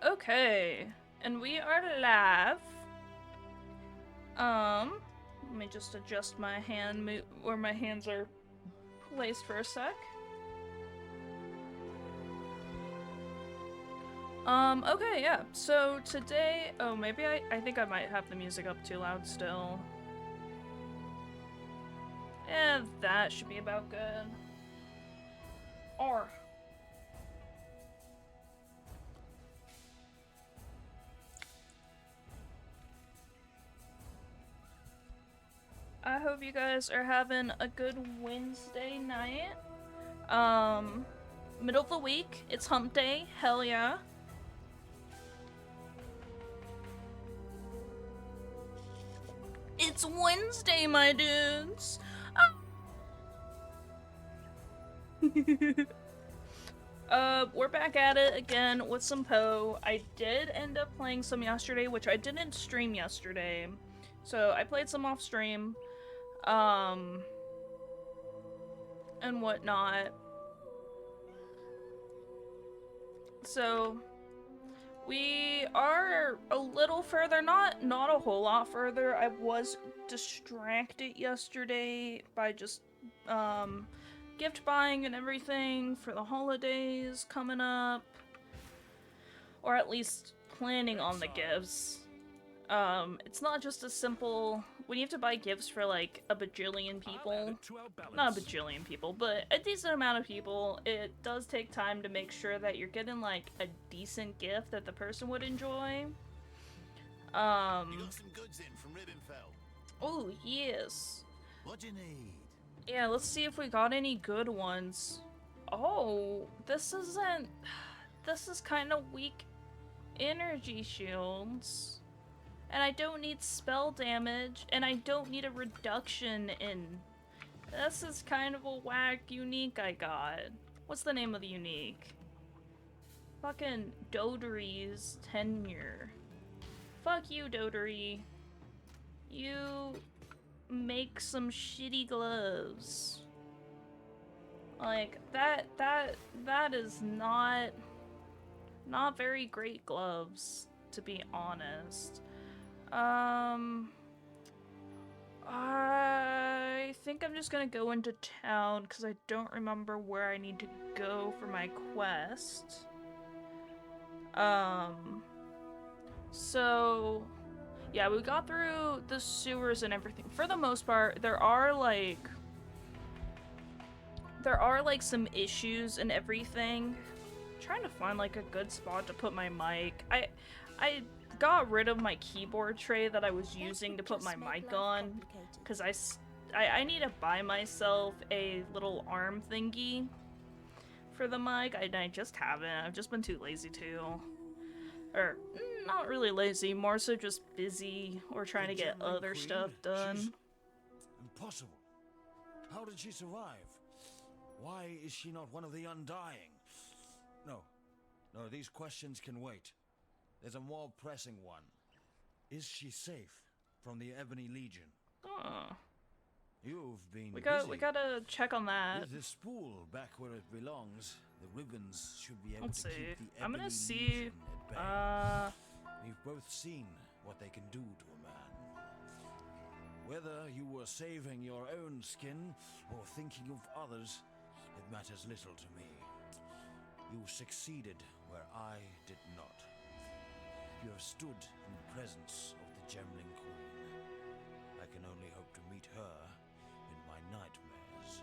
Okay, and we are live. Let me just adjust my hand where my hands are placed for a sec. Okay, yeah. So today, oh, maybe I think I might have the music up too loud still. And that should be about good. Or I hope you guys are having a good Wednesday night. Um, Middle of the week. It's hump day. Hell yeah. It's Wednesday, my dudes. We're back at it again with some Poe. I did end up playing some yesterday, which I didn't stream yesterday. So I played some off stream, um, and whatnot. So we are a little further, not a whole lot further. I was distracted yesterday by just gift buying and everything for the holidays coming up, or at least planning on the gifts. It's not just a simple when you have to buy gifts for like a bajillion people. Not a bajillion people, but a decent amount of people. It does take time to make sure that you're getting like a decent gift that the person would enjoy. You got some goods in from Ribbonfell. Oh yes. What do you need? Yeah, let's see if we got any good ones. Oh, this isn't. This is kind of weak energy shields. And I don't need spell damage, and I don't need a reduction in... This is kind of a whack unique I got. What's the name of the unique? Fucking Dodory's Tenure. Fuck you, Dodory. You make some shitty gloves. Like, that is not very great gloves, to be honest. I think I'm just gonna go into town because I don't remember where I need to go for my quest. So yeah, we got through the sewers and everything. For the most part, there are like some issues and everything. I'm trying to find like a good spot to put my mic. I got rid of my keyboard tray that I was using to put my mic on because I need to buy myself a little arm thingy for the mic. I just haven't. I've just been too lazy to. Or, not really lazy, more so just busy or trying to get other stuff done. She's impossible. How did she survive? Why is she not one of the Undying? No, these questions can wait. There's a more pressing one. Is she safe from the Ebony Legion? Oh. You've been We busy. gotta check on that. With the spool back where it belongs, the ribbons should be able Let's to see. keep the I'm Ebony gonna see. Legion at bay. We've both seen what they can do to a man. Whether you were saving your own skin or thinking of others, it matters little to me. You succeeded where I did not. You have stood in the presence of the Gemling Queen. I can only hope to meet her in my nightmares.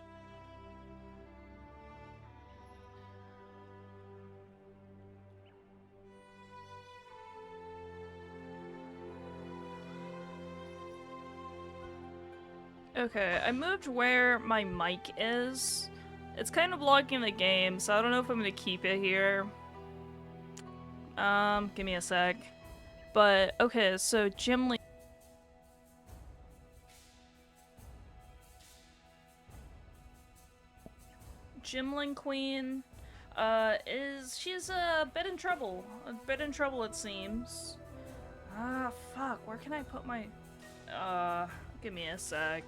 Okay, I moved where my mic is. It's kind of blocking the game, so I don't know if I'm gonna keep it here. Give me a sec. But, okay, so Gimli... Gimling Queen, she's a bit in trouble. A bit in trouble, it seems. Ah, fuck, where can I put my... give me a sec.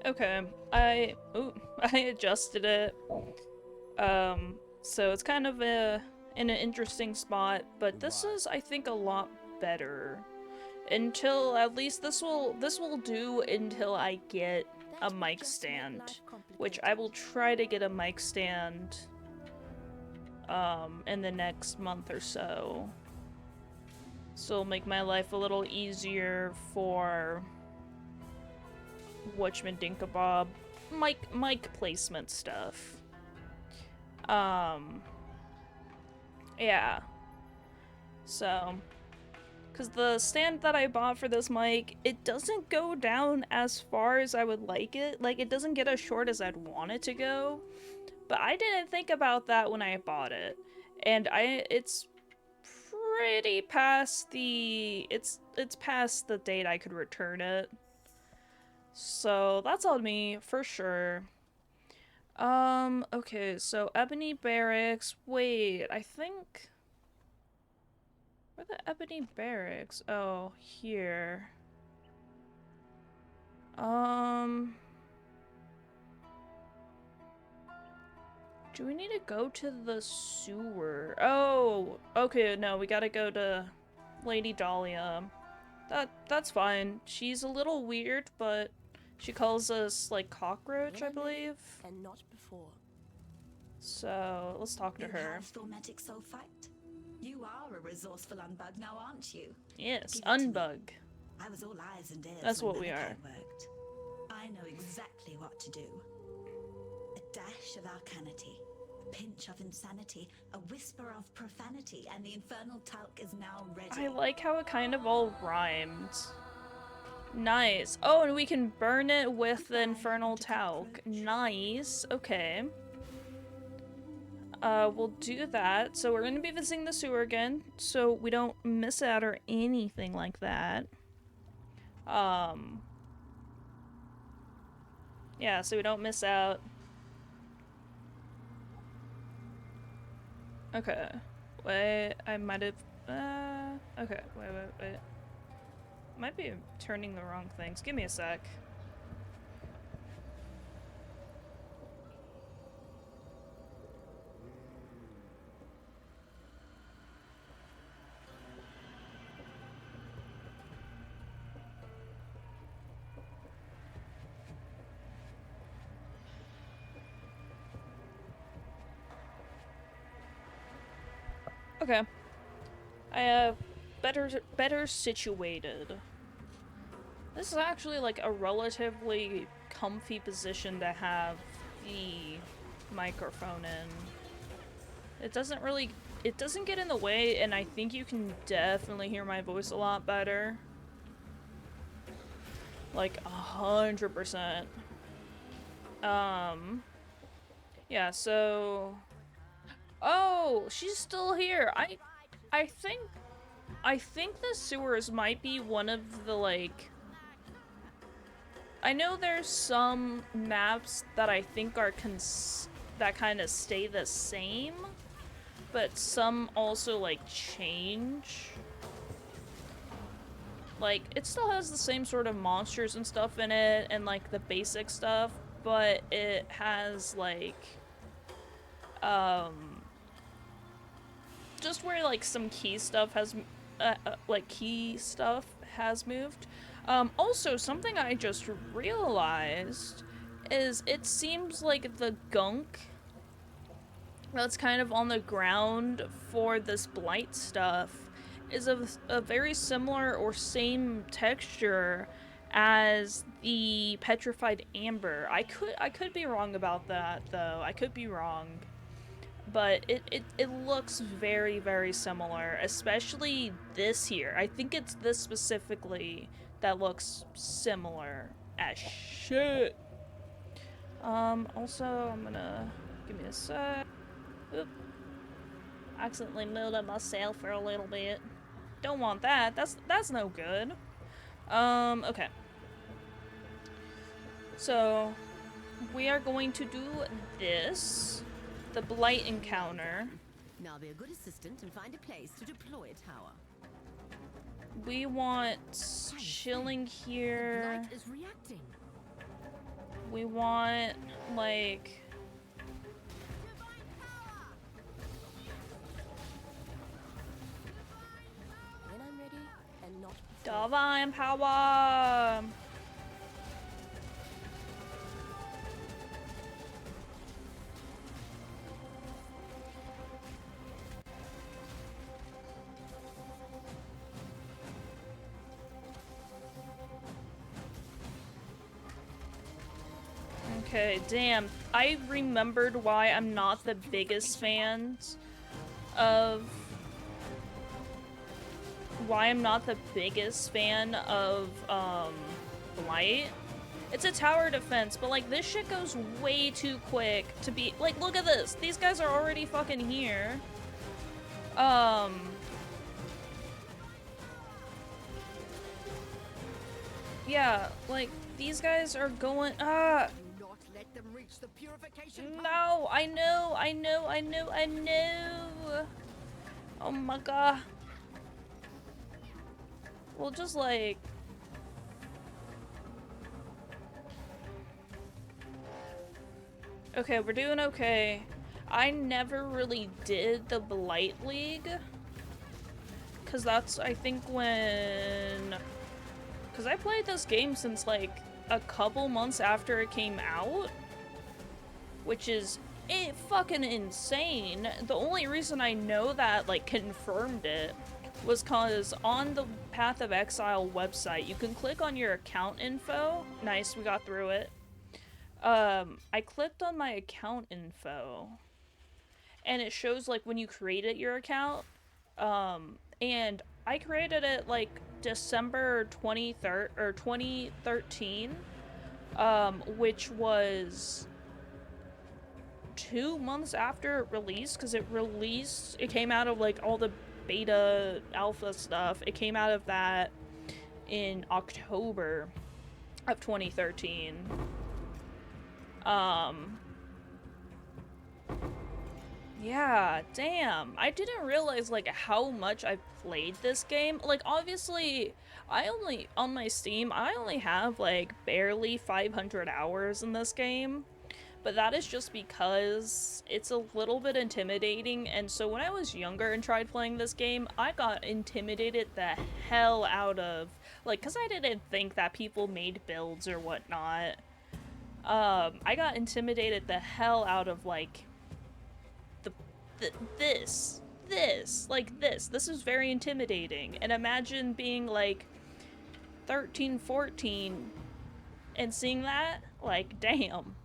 Okay, I adjusted it. So it's kind of in an interesting spot, but this is, I think, a lot better. Until at least this will do until I get a mic stand, which I will try to get a mic stand in the next month or so. So it'll make my life a little easier for whatchamadinkabab mic placement stuff. Yeah. So, because the stand that I bought for this mic, it doesn't go down as far as I would like it. Like, it doesn't get as short as I'd want it to go. But I didn't think about that when I bought it. And it's pretty past the, it's past the date I could return it. So that's on me, for sure. Okay, so Ebony Barracks, wait, I think... Where are the Ebony Barracks? Oh, here. Do we need to go to the sewer? Oh, okay, no, we gotta go to Lady Dahlia. That's fine. She's a little weird, but she calls us, like, cockroach, I believe. And not before. So, let's talk to You her. have thaumatic sulfite? You are a resourceful unbug now, aren't you? Yes, Give it to me. unbug. I was all eyes and ears. That's when what we Malachi are. Worked. I know exactly what to do. A dash of arcanity, a pinch of insanity, a whisper of profanity, and the infernal talc is now ready. I like how it kind of all rhymed. Nice. Oh, and we can burn it with the infernal talc. Nice. Okay. We'll do that. So we're gonna be visiting the sewer again, so we don't miss out or anything like that. Yeah, so we don't miss out. Okay. Wait, I might have, okay, wait. Might be turning the wrong things. Give me a sec. Okay. I have better situated. This is actually like a relatively comfy position to have the microphone in. It doesn't get in the way, and I think you can definitely hear my voice a lot better. Like 100%. Yeah, so oh, she's still here. I think the sewers might be one of the, like, I know there's some maps that I think are that kind of stay the same, but some also, like, change. Like, it still has the same sort of monsters and stuff in it, and, like, the basic stuff, but it has, like, just where, like, some key stuff has, moved. Also, something I just realized is it seems like the gunk that's kind of on the ground for this blight stuff is a very similar or same texture as the petrified amber. I could be wrong about that, though. I could be wrong. But it looks very, very similar, especially this here. I think it's this specifically that looks similar as shit. Also, I'm gonna, give me a sec. Oop. Accidentally muted myself for a little bit. Don't want that. That's no good. Okay. So, we are going to do this. The blight encounter. Now be a good assistant and find a place to deploy a tower. We want chilling here. The blight is reacting. We want, like... When I'm ready, and not Divine power! Okay, damn. I remembered why I'm not the biggest fan of... Blight. It's a tower defense, but, like, this shit goes way too quick to be... Like, look at this! These guys are already fucking here. Yeah, like, these guys are going... not let them reach the purification No, I know. Oh my god. Well, just like... Okay, we're doing okay. I never really did the Blight League. Because that's, I think, when... Because I played this game since, like, a couple months after it came out. Which is fucking insane. The only reason I know that, like, confirmed it was because on the Path of Exile website, you can click on your account info. Nice, we got through it. I clicked on my account info, and it shows, like, when you created your account, and I created it, like, December 23rd, or 2013, which was 2 months after it released, because it came out of, like, all the beta alpha stuff. It came out of that in October of 2013. Yeah, damn. I didn't realize, like, how much I've played this game. Like, obviously, on my Steam, I only have, like, barely 500 hours in this game. But that is just because it's a little bit intimidating, and so when I was younger and tried playing this game, I got intimidated the hell out of, like, because I didn't think that people made builds or whatnot. I got intimidated the hell out of, like, this is very intimidating. And imagine being, like, 13, 14 and seeing that, like, damn.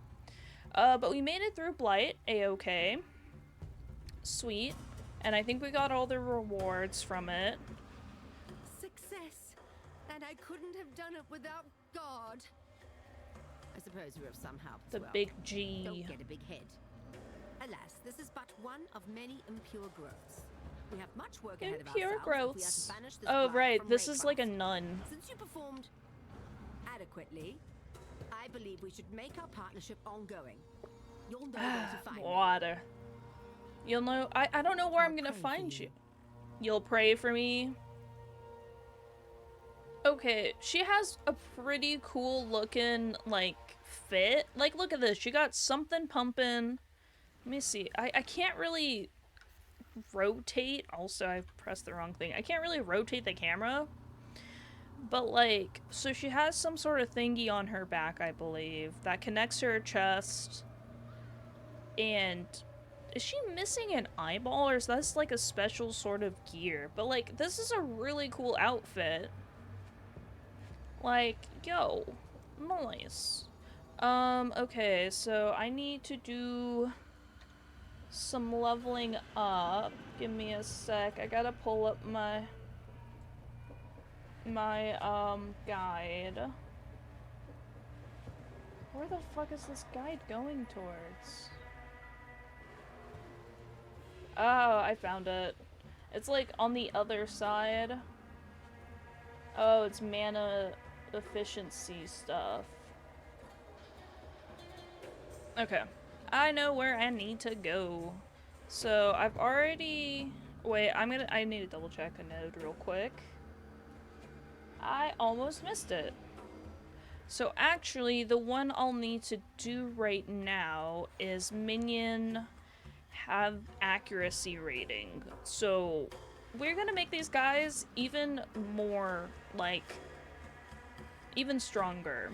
But we made it through Blight, a-okay. Sweet. And I think we got all the rewards from it. success, and I couldn't have done it without God. I suppose we're of some help as The well. big G. Don't get a big head. Alas, this is but one of many impure growths. We have much work ahead of Impure ourselves if we are to growths. banish this Oh, blight right. from This is like a Raycroft. nun. Since you performed adequately, I believe we should make our partnership ongoing. You'll know where to find me. Water. You'll know. I don't know where I'll I'm gonna pray for find you. you. You'll pray for me? Okay, she has a pretty cool looking, like, fit. Like, look at this. She got something pumping. Let me see. I can't really rotate. Also, I pressed the wrong thing. I can't really rotate the camera. But, like, so she has some sort of thingy on her back, I believe, that connects to her chest. And is she missing an eyeball, or is this, like, a special sort of gear? But, like, this is a really cool outfit. Like, yo, nice. Okay, so I need to do some leveling up. Give me a sec. I gotta pull up my guide. Where the fuck is this guide going towards? Oh, I found it. It's, like, on the other side. Oh, it's mana efficiency stuff. Okay. I know where I need to go. So, I've already... Wait, I need to double check a node real quick. I almost missed it. So actually, the one I'll need to do right now is minion have accuracy rating. So we're gonna make these guys even more, like, even stronger.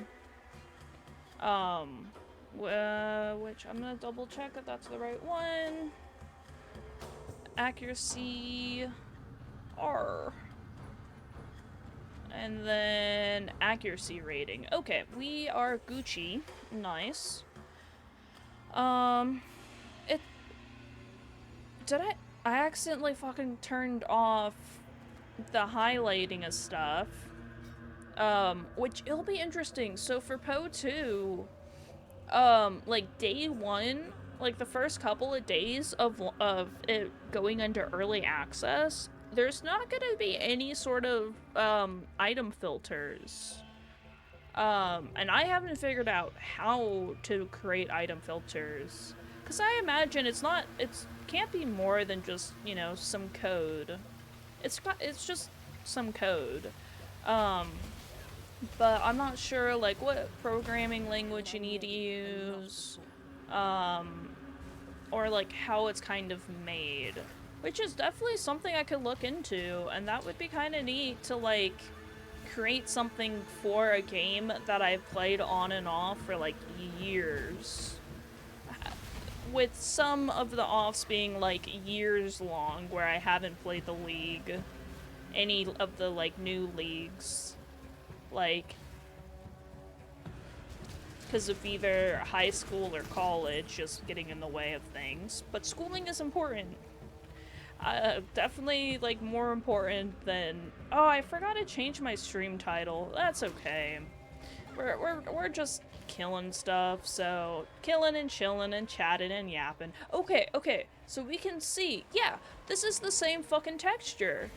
Which I'm gonna double check if that's the right one. Accuracy R. And then accuracy rating. Okay, we are Gucci. Nice. It... Did I accidentally fucking turned off the highlighting of stuff. Which it'll be interesting. So for Poe 2, like day 1, like the first couple of days of it going into early access, there's not gonna be any sort of item filters. And I haven't figured out how to create item filters, because I imagine it can't be more than just, you know, some code. It's just some code. But I'm not sure, like, what programming language you need to use, or, like, how it's kind of made. Which is definitely something I could look into, and that would be kind of neat to, like, create something for a game that I've played on and off for, like, years. With some of the offs being, like, years long, where I haven't played the league. Any of the, like, new leagues. Like, because of either high school or college just getting in the way of things. But schooling is important. Definitely, like, more important than... Oh, I forgot to change my stream title. That's okay. We're just killing stuff, so... Killing and chilling and chatting and yapping. Okay, so we can see... Yeah, this is the same fucking texture.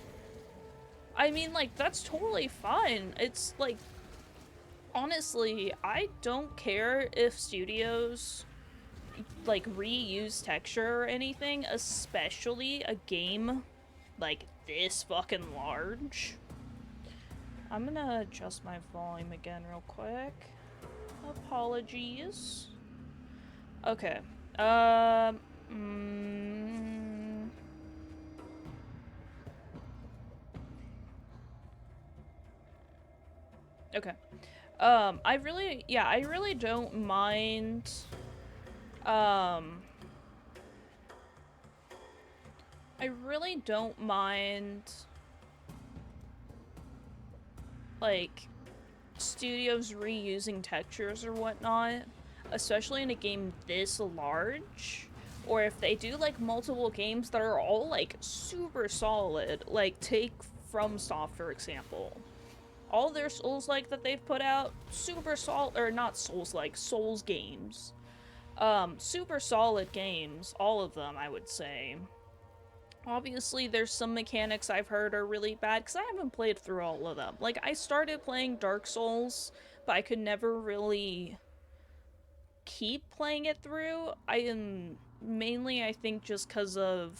I mean, like, that's totally fine. It's, like... Honestly, I don't care if studios, like, reuse texture or anything, especially a game like this fucking large. I'm gonna adjust my volume again real quick. Apologies. Okay. Okay. I really don't mind, like, studios reusing textures or whatnot, especially in a game this large, or if they do, like, multiple games that are all, like, super solid, like, take FromSoft, for example. All their Souls-like that they've put out, super solid, or not Souls-like, Souls games. Super solid games, all of them, I would say. Obviously, there's some mechanics I've heard are really bad, because I haven't played through all of them. Like, I started playing Dark Souls, but I could never really keep playing it through. I am mainly, I think, just because of,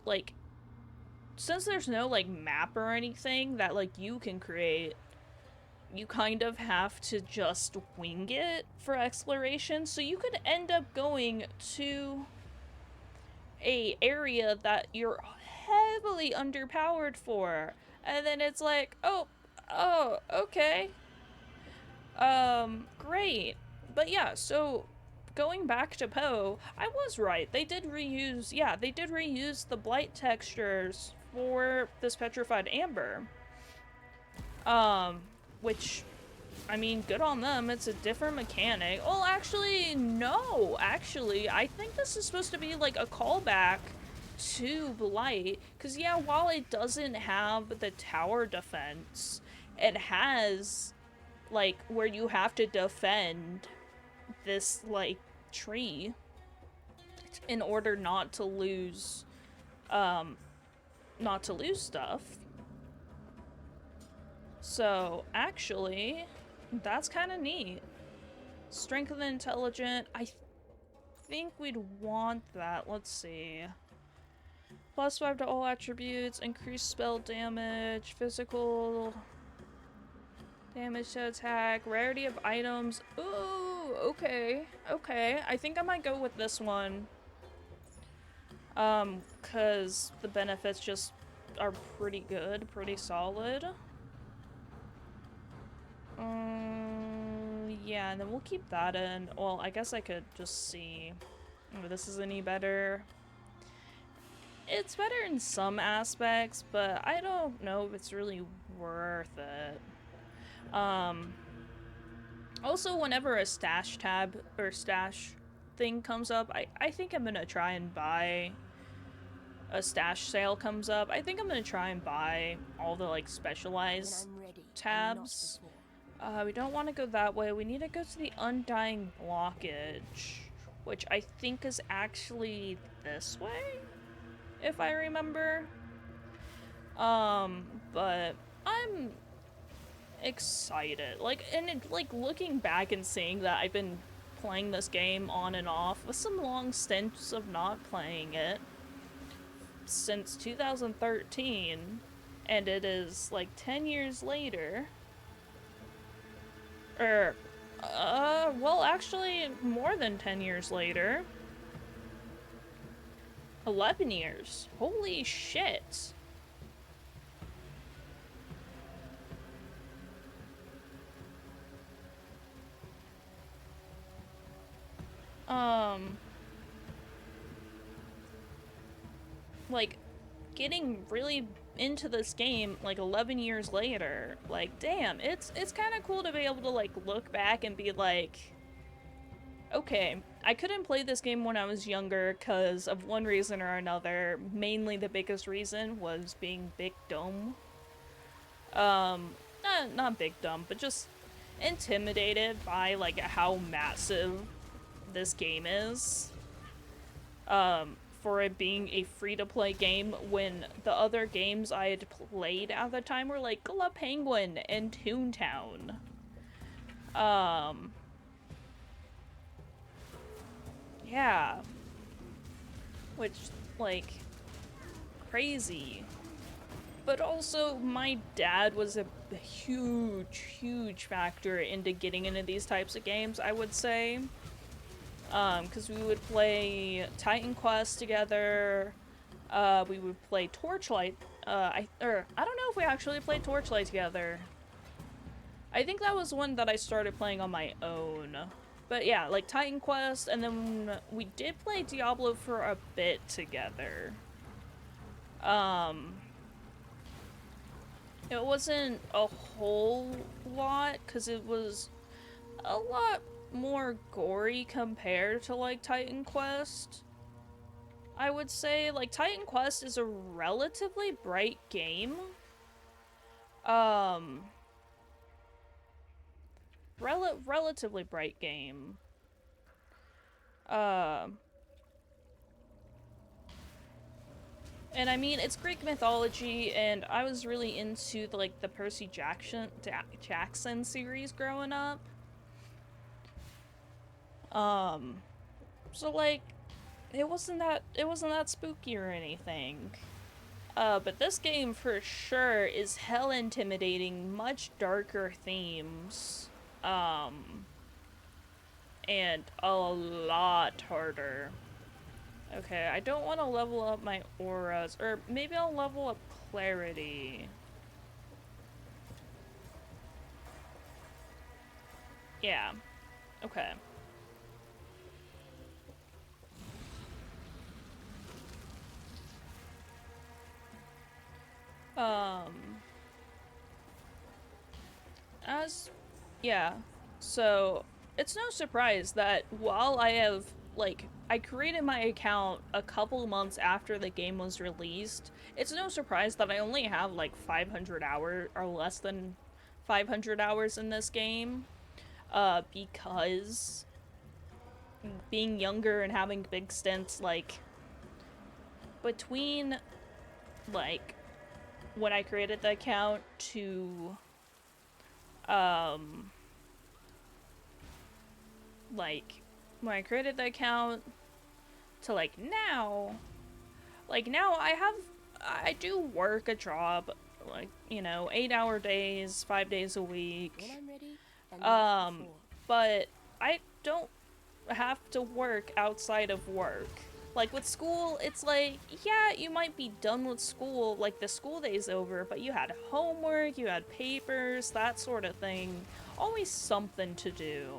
like, since there's no, like, map or anything that, like, you can create, you kind of have to just wing it for exploration, so you could end up going to a area that you're heavily underpowered for, and then it's like, oh, okay. Great. But yeah, so going back to Poe, I was right. They did reuse the blight textures for this petrified amber. Which, I mean, good on them. It's a different mechanic. Oh, actually, no. Actually, I think this is supposed to be like a callback to Blight. Because, yeah, while it doesn't have the tower defense, it has, like, where you have to defend this, like, tree in order not to lose stuff. So, actually, that's kind of neat. Strength of the intelligent, I think we'd want that. Let's see. +5 to all attributes, increased spell damage, physical... Damage to attack, rarity of items. Ooh, okay, okay. I think I might go with this one. Cause the benefits just are pretty good, pretty solid. Yeah, and then we'll keep that in. Well, I guess I could just see if this is any better. It's better in some aspects, but I don't know if it's really worth it. Also, whenever a stash tab or stash thing comes up, I think I'm gonna try and buy a stash sale comes up. I think I'm gonna try and buy all the like specialized When I'm ready, and not tabs. before. We don't want to go that way. We need to go to the Undying Blockage, which I think is actually this way, if I remember. But I'm excited. Like, and it, like looking back and seeing that I've been playing this game on and off with some long stints of not playing it since 2013, and it is like 10 years later. Well, actually, more than 10 years later. 11 years. Holy shit. Like, getting really into this game, like, 11 years later, like, damn, it's kind of cool to be able to, like, look back and be like, okay, I couldn't play this game when I was younger because of one reason or another. Mainly the biggest reason was being big dumb. Not big dumb, but just intimidated by, like, how massive this game is. For it being a free-to-play game when the other games I had played at the time were like La Penguin and Toontown. Yeah. Which, like, crazy. But also, my dad was a huge factor into getting into these types of games, I would say. Because we would play Titan Quest together, we would play Torchlight, I don't know if we actually played Torchlight together. I think that was one that I started playing on my own. But yeah, like Titan Quest, and then we did play Diablo for a bit together. It wasn't a whole lot, because it was a lot more gory compared to like Titan Quest. I would say like Titan Quest is a relatively bright game. Relatively bright game. And I mean, it's Greek mythology, and I was really into the Percy Jackson series growing up. So like, it wasn't that spooky or anything. But this game for sure is hell intimidating, much darker themes. And a lot harder. Okay, I don't want to level up my auras, or maybe I'll level up clarity. Yeah. Okay. Yeah. So, it's no surprise that while I have, like, I created my account a couple months after the game was released, it's no surprise that I only have, like, 500 hours, or less than 500 hours in this game, because being younger and having big stints, like, between, like, when I created the account to, like, when I created the account to, like, now I do work a job like, you know, 8-hour days, 5 days a week. When I'm ready, and But I don't have to work outside of work. Like with school, it's like, yeah, you might be done with school, like the school day's over, but you had homework, you had papers, that sort of thing. Always something to do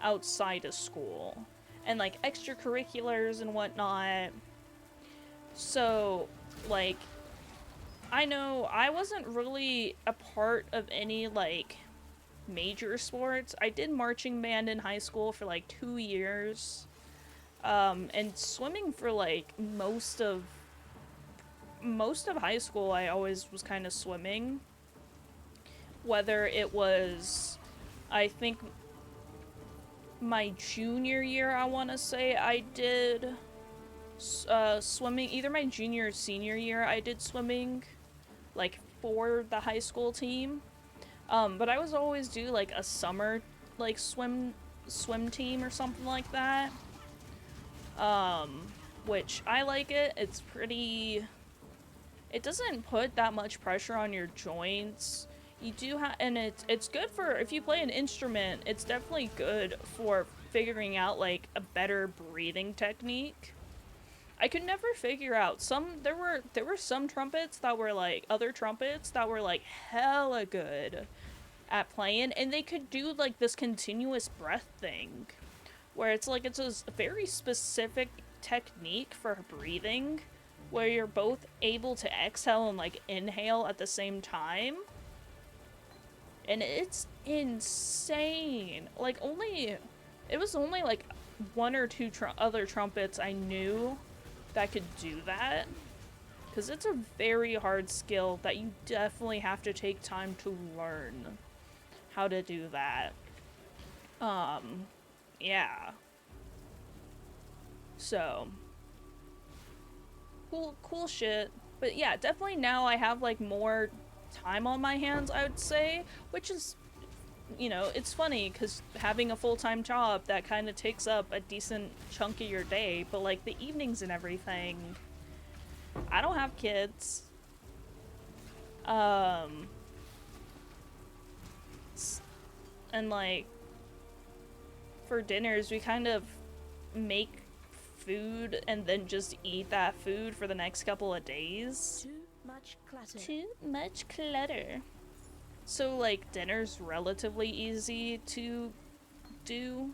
outside of school. And like extracurriculars and whatnot. So, like, I know I wasn't really a part of any, like, major sports. I did marching band in high school for like 2 years. And swimming for like most of high school. I always was kind of swimming. Whether it was, I think my junior year, I want to say I did swimming. Either my junior or senior year I did swimming, like for the high school team. But I was always do like a summer like swim team or something like that. Which I like it. It's pretty, it doesn't put that much pressure on your joints. You do have, and it's good for, if you play an instrument, it's definitely good for figuring out like a better breathing technique. I could never figure out there were some trumpets that were like, other trumpets that were like hella good at playing, and they could do like this continuous breath thing where it's like, it's a very specific technique for breathing where you're both able to exhale and like inhale at the same time, and it's insane. Like it was only like one or two other trumpets I knew that could do that, because it's a very hard skill that you definitely have to take time to learn how to do that. Yeah. So, cool shit. But yeah, definitely now I have like more time on my hands, I would say, which is, you know, it's funny because having a full-time job, that kind of takes up a decent chunk of your day, but like the evenings and everything, I don't have kids. And like for dinners, we kind of make food and then just eat that food for the next couple of days. too much clutter. Too much clutter. So like dinner's relatively easy to do.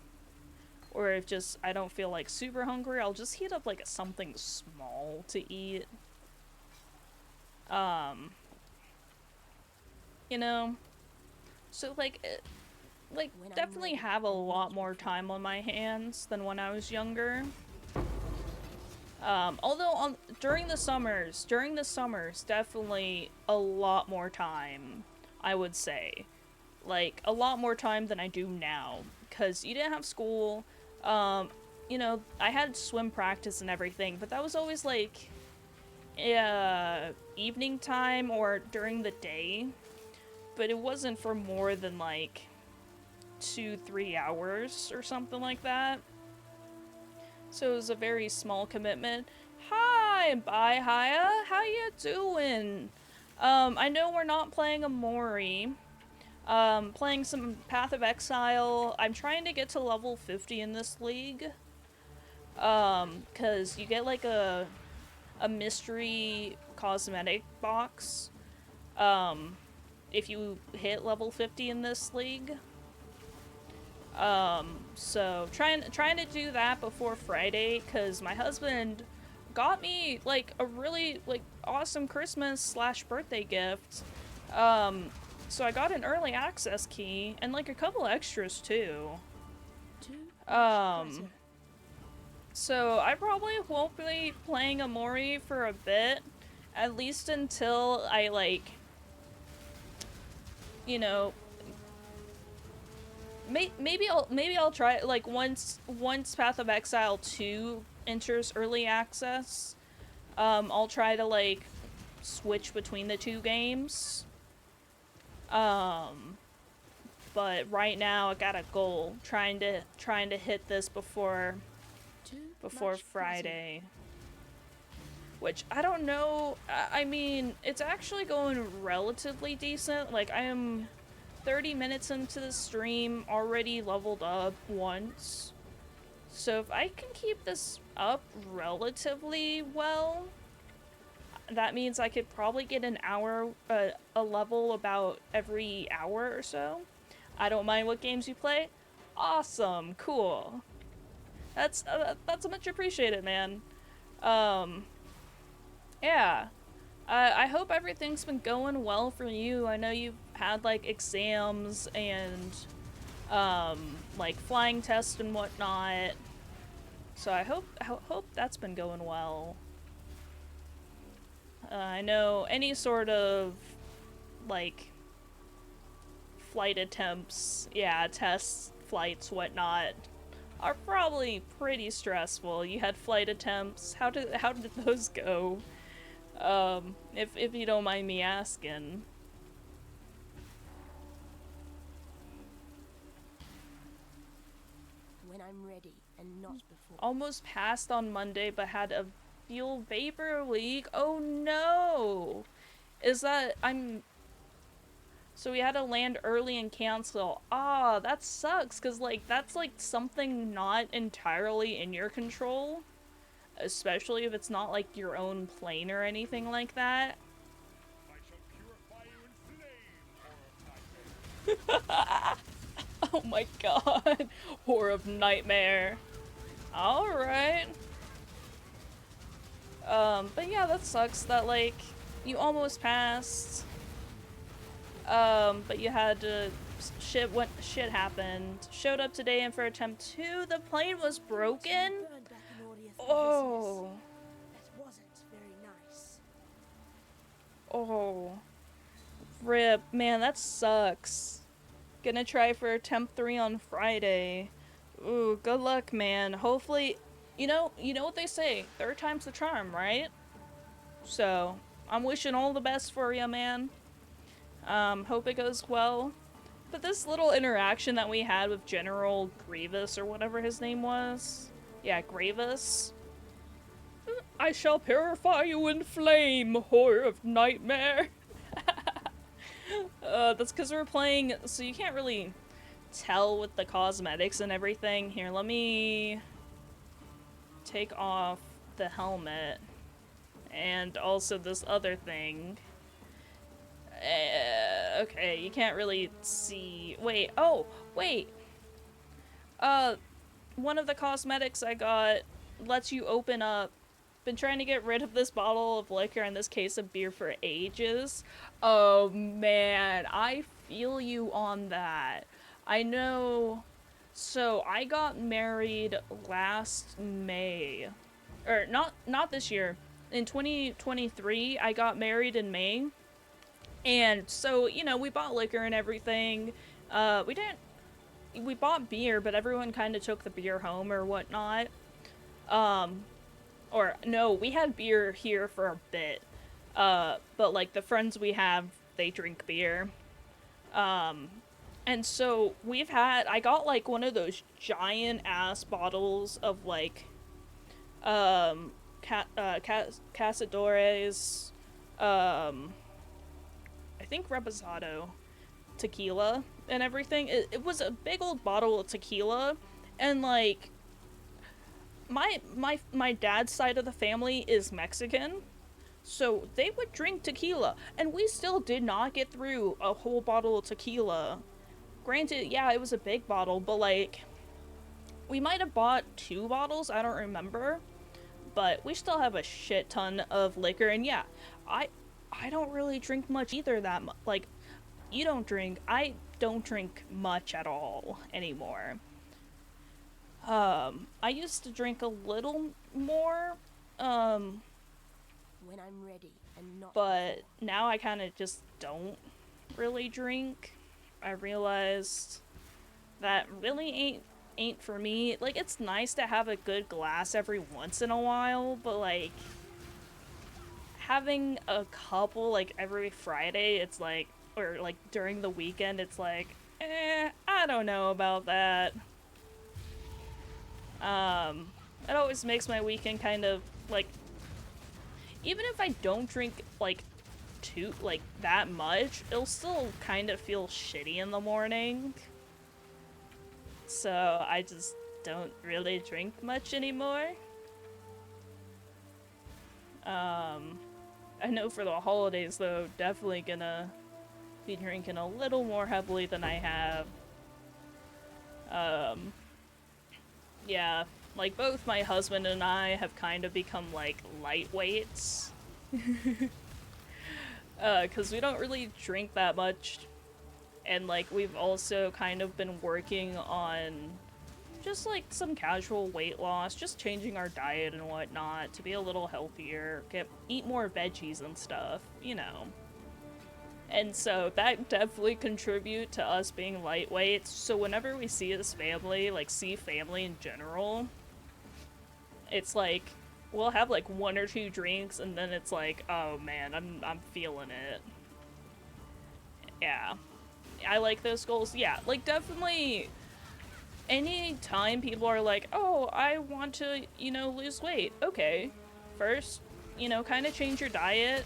Or if just I don't feel like super hungry, I'll just heat up like something small to eat. You know? So like definitely have a lot more time on my hands than when I was younger. Although during the summers, definitely a lot more time, I would say. Like, a lot more time than I do now, because you didn't have school. You know, I had swim practice and everything, but that was always like evening time or during the day, but it wasn't for more than like 2-3 hours or something like that. So it was a very small commitment. Hi, bye, Haya. How you doing? I know we're not playing Amori. Playing some Path of Exile. I'm trying to get to level 50 in this league. Cause you get like a mystery cosmetic box. If you hit level 50 in this league. So trying to do that before Friday, cause my husband got me like a really like awesome Christmas / birthday gift. So I got an early access key and like a couple extras too. So I probably won't be playing Amori for a bit, at least until I like, you know, maybe I'll try it like once Path of Exile 2 enters early access. I'll try to like switch between the two games. But right now I got a goal, trying to hit this before Friday. which I don't know. I mean, it's actually going relatively decent. Like, I am 30 minutes into the stream, already leveled up once. So if I can keep this up relatively well, that means I could probably get an hour, a level about every hour or so. I don't mind what games you play. Awesome, cool. That's much appreciated, man. Yeah. I hope everything's been going well for you. I know you've had, like, exams and, like, flying tests and whatnot. So I hope that's been going well. I know any sort of, like, flight attempts, yeah, tests, flights, whatnot, are probably pretty stressful. You had flight attempts. How did those go? If you don't mind me asking. When I'm ready and not before. Almost passed on Monday, but had a fuel vapor leak. Oh no! Is that so we had to land early and cancel. Ah, that sucks, cause like that's like something not entirely in your control. Especially if it's not like your own plane or anything like that. Oh my god. Horror of Nightmare. Alright. But yeah, that sucks that, like, you almost passed. But you had to... Shit happened. Showed up today and for attempt 2, the plane was broken? Oh. That wasn't very nice. Oh. Rip. Man, that sucks. Gonna try for attempt 3 on Friday. Ooh, good luck, man. Hopefully, you know what they say, third time's the charm, right? So, I'm wishing all the best for you, man. Hope it goes well. But this little interaction that we had with General Grievous, or whatever his name was. Yeah, Grievous. I shall purify you in flame, horror of nightmare. That's because we're playing, so you can't really tell with the cosmetics and everything. Here, let me take off the helmet and also this other thing. Okay, you can't really see. Wait, oh, wait. One of the cosmetics I got lets you open up. Been trying to get rid of this bottle of liquor and this case of beer for ages. Oh man, I feel you on that. I know. So I got married last May, or not this year. In 2023, I got married in May, and so you know we bought liquor and everything. We bought beer, but everyone kind of took the beer home or whatnot. Or no, we had beer here for a bit. But like the friends we have, they drink beer. And so I got like one of those giant ass bottles of like, Casadores, I think Reposado tequila and everything. It was a big old bottle of tequila, and like, my dad's side of the family is Mexican, so they would drink tequila, and we still did not get through a whole bottle of tequila. Granted, yeah, it was a big bottle, but like, we might have bought 2 bottles, I don't remember, but we still have a shit ton of liquor. And yeah, I don't really drink much either. Like, you don't drink, I don't drink much at all anymore. I used to drink a little more, When I'm ready and not but now I kind of just don't really drink. I realized that really ain't for me. Like, it's nice to have a good glass every once in a while, but like, having a couple like every Friday, it's like, or like during the weekend, it's like, I don't know about that. It always makes my weekend kind of like, even if I don't drink, like, that much, it'll still kind of feel shitty in the morning. So I just don't really drink much anymore. I know for the holidays, though, definitely gonna be drinking a little more heavily than I have. Yeah, like, both my husband and I have kind of become, like, lightweights. 'Cause we don't really drink that much. And, like, we've also kind of been working on just, like, some casual weight loss, just changing our diet and whatnot to be a little healthier, eat more veggies and stuff, you know. And so that definitely contribute to us being lightweights. So whenever we see this family, like, see family in general, it's like, we'll have, like, 1 or 2 drinks, and then it's like, oh man, I'm feeling it. Yeah. I like those goals. Yeah, like, definitely any time people are like, oh, I want to, you know, lose weight. Okay. First, you know, kind of change your diet.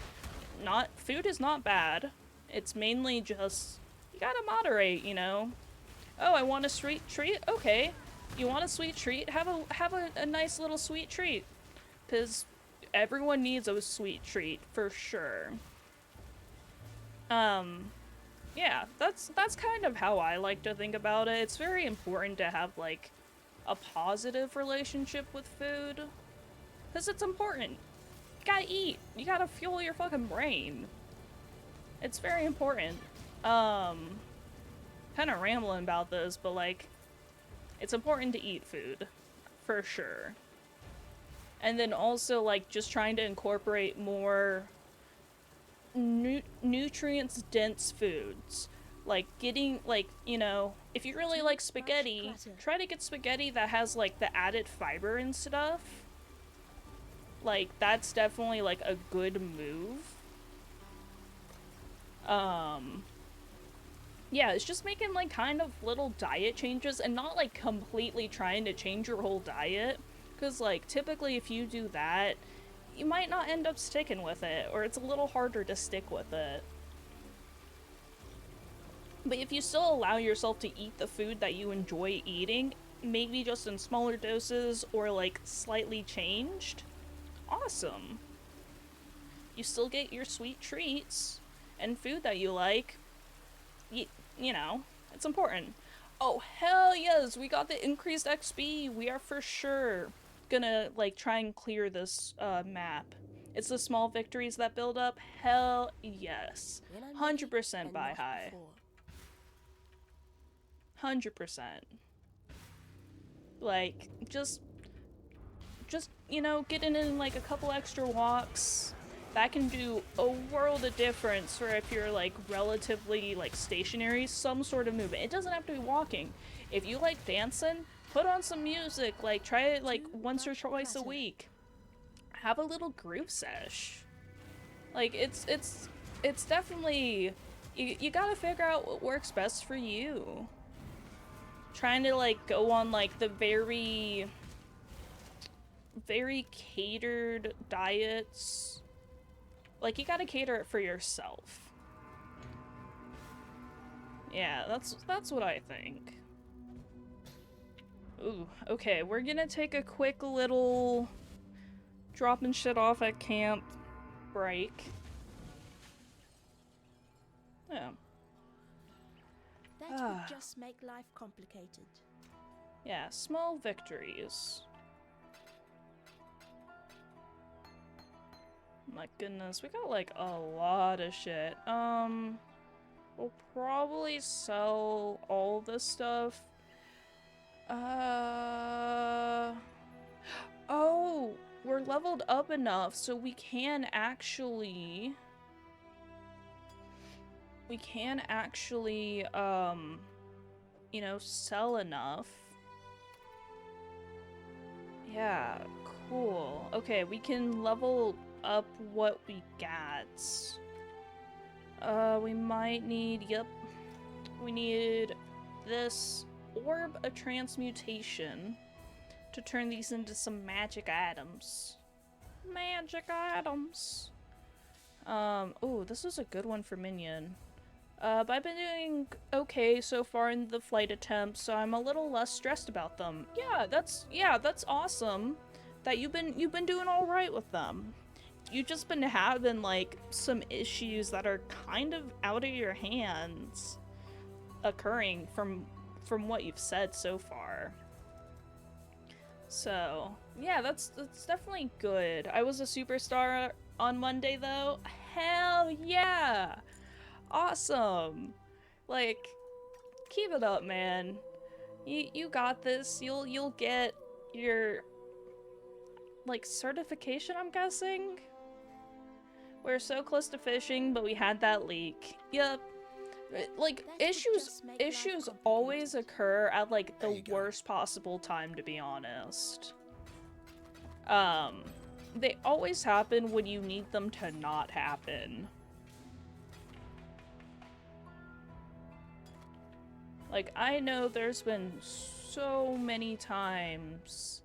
Food is not bad. It's mainly just, you gotta moderate, you know? Oh, I want a sweet treat? Okay. You want a sweet treat? Have a nice little sweet treat. 'Cause everyone needs a sweet treat, for sure. Yeah, that's kind of how I like to think about it. It's very important to have, like, a positive relationship with food. 'Cause it's important. You gotta eat. You gotta fuel your fucking brain. It's very important. Kind of rambling about this, but, like, it's important to eat food. For sure. And then also, like, just trying to incorporate more nutrients-dense foods. Like, getting, like, you know, if you really like spaghetti, try to get spaghetti that has, like, the added fiber and stuff. Like, that's definitely, like, a good move. Yeah, it's just making, like, kind of little diet changes and not, like, completely trying to change your whole diet. Because, like, typically if you do that, you might not end up sticking with it, or it's a little harder to stick with it. But if you still allow yourself to eat the food that you enjoy eating, maybe just in smaller doses or, like, slightly changed, awesome. You still get your sweet treats and food that you like. You know, it's important. Oh, hell yes, we got the increased XP. We are for sure gonna, like, try and clear this map. It's the small victories that build up. Hell yes. 100% buy high. 100%. Like, just, you know, getting in, like, a couple extra walks. That can do a world of difference for if you're, like, relatively, like, stationary, some sort of movement. It doesn't have to be walking. If you like dancing, put on some music, like, try it, like, once or twice a week. Have a little group sesh. Like, it's definitely, you gotta figure out what works best for you. Trying to, like, go on, like, the very catered diets. Like, you gotta cater it for yourself. Yeah, that's what I think. Ooh, okay, we're gonna take a quick little dropping shit off at camp break. Yeah. That would just make life complicated. Yeah, small victories. My goodness, we got, like, a lot of shit. We'll probably sell all this stuff. Oh, we're leveled up enough so we can actually, you know, sell enough. Yeah, cool. Okay, we can level up what we got. We might need, yep. We need this orb of transmutation to turn these into some magic items. magic items. Oh, this is a good one for Minion. But I've been doing okay so far in the flight attempts, so I'm a little less stressed about them. Yeah, that's awesome that you've been doing all right with them. You've just been having like some issues that are kind of out of your hands occurring from what you've said so far. So, yeah, that's definitely good. I was a superstar on Monday though. Hell yeah! Awesome! Like, keep it up, man. You got this. You'll get your like certification, I'm guessing. We're so close to fishing, but we had that leak. Yep. Like, That would just make life issues complicated. always occur at like There the you go. worst possible time, to be honest. They always happen when you need them to not happen. Like, I know there's been so many times,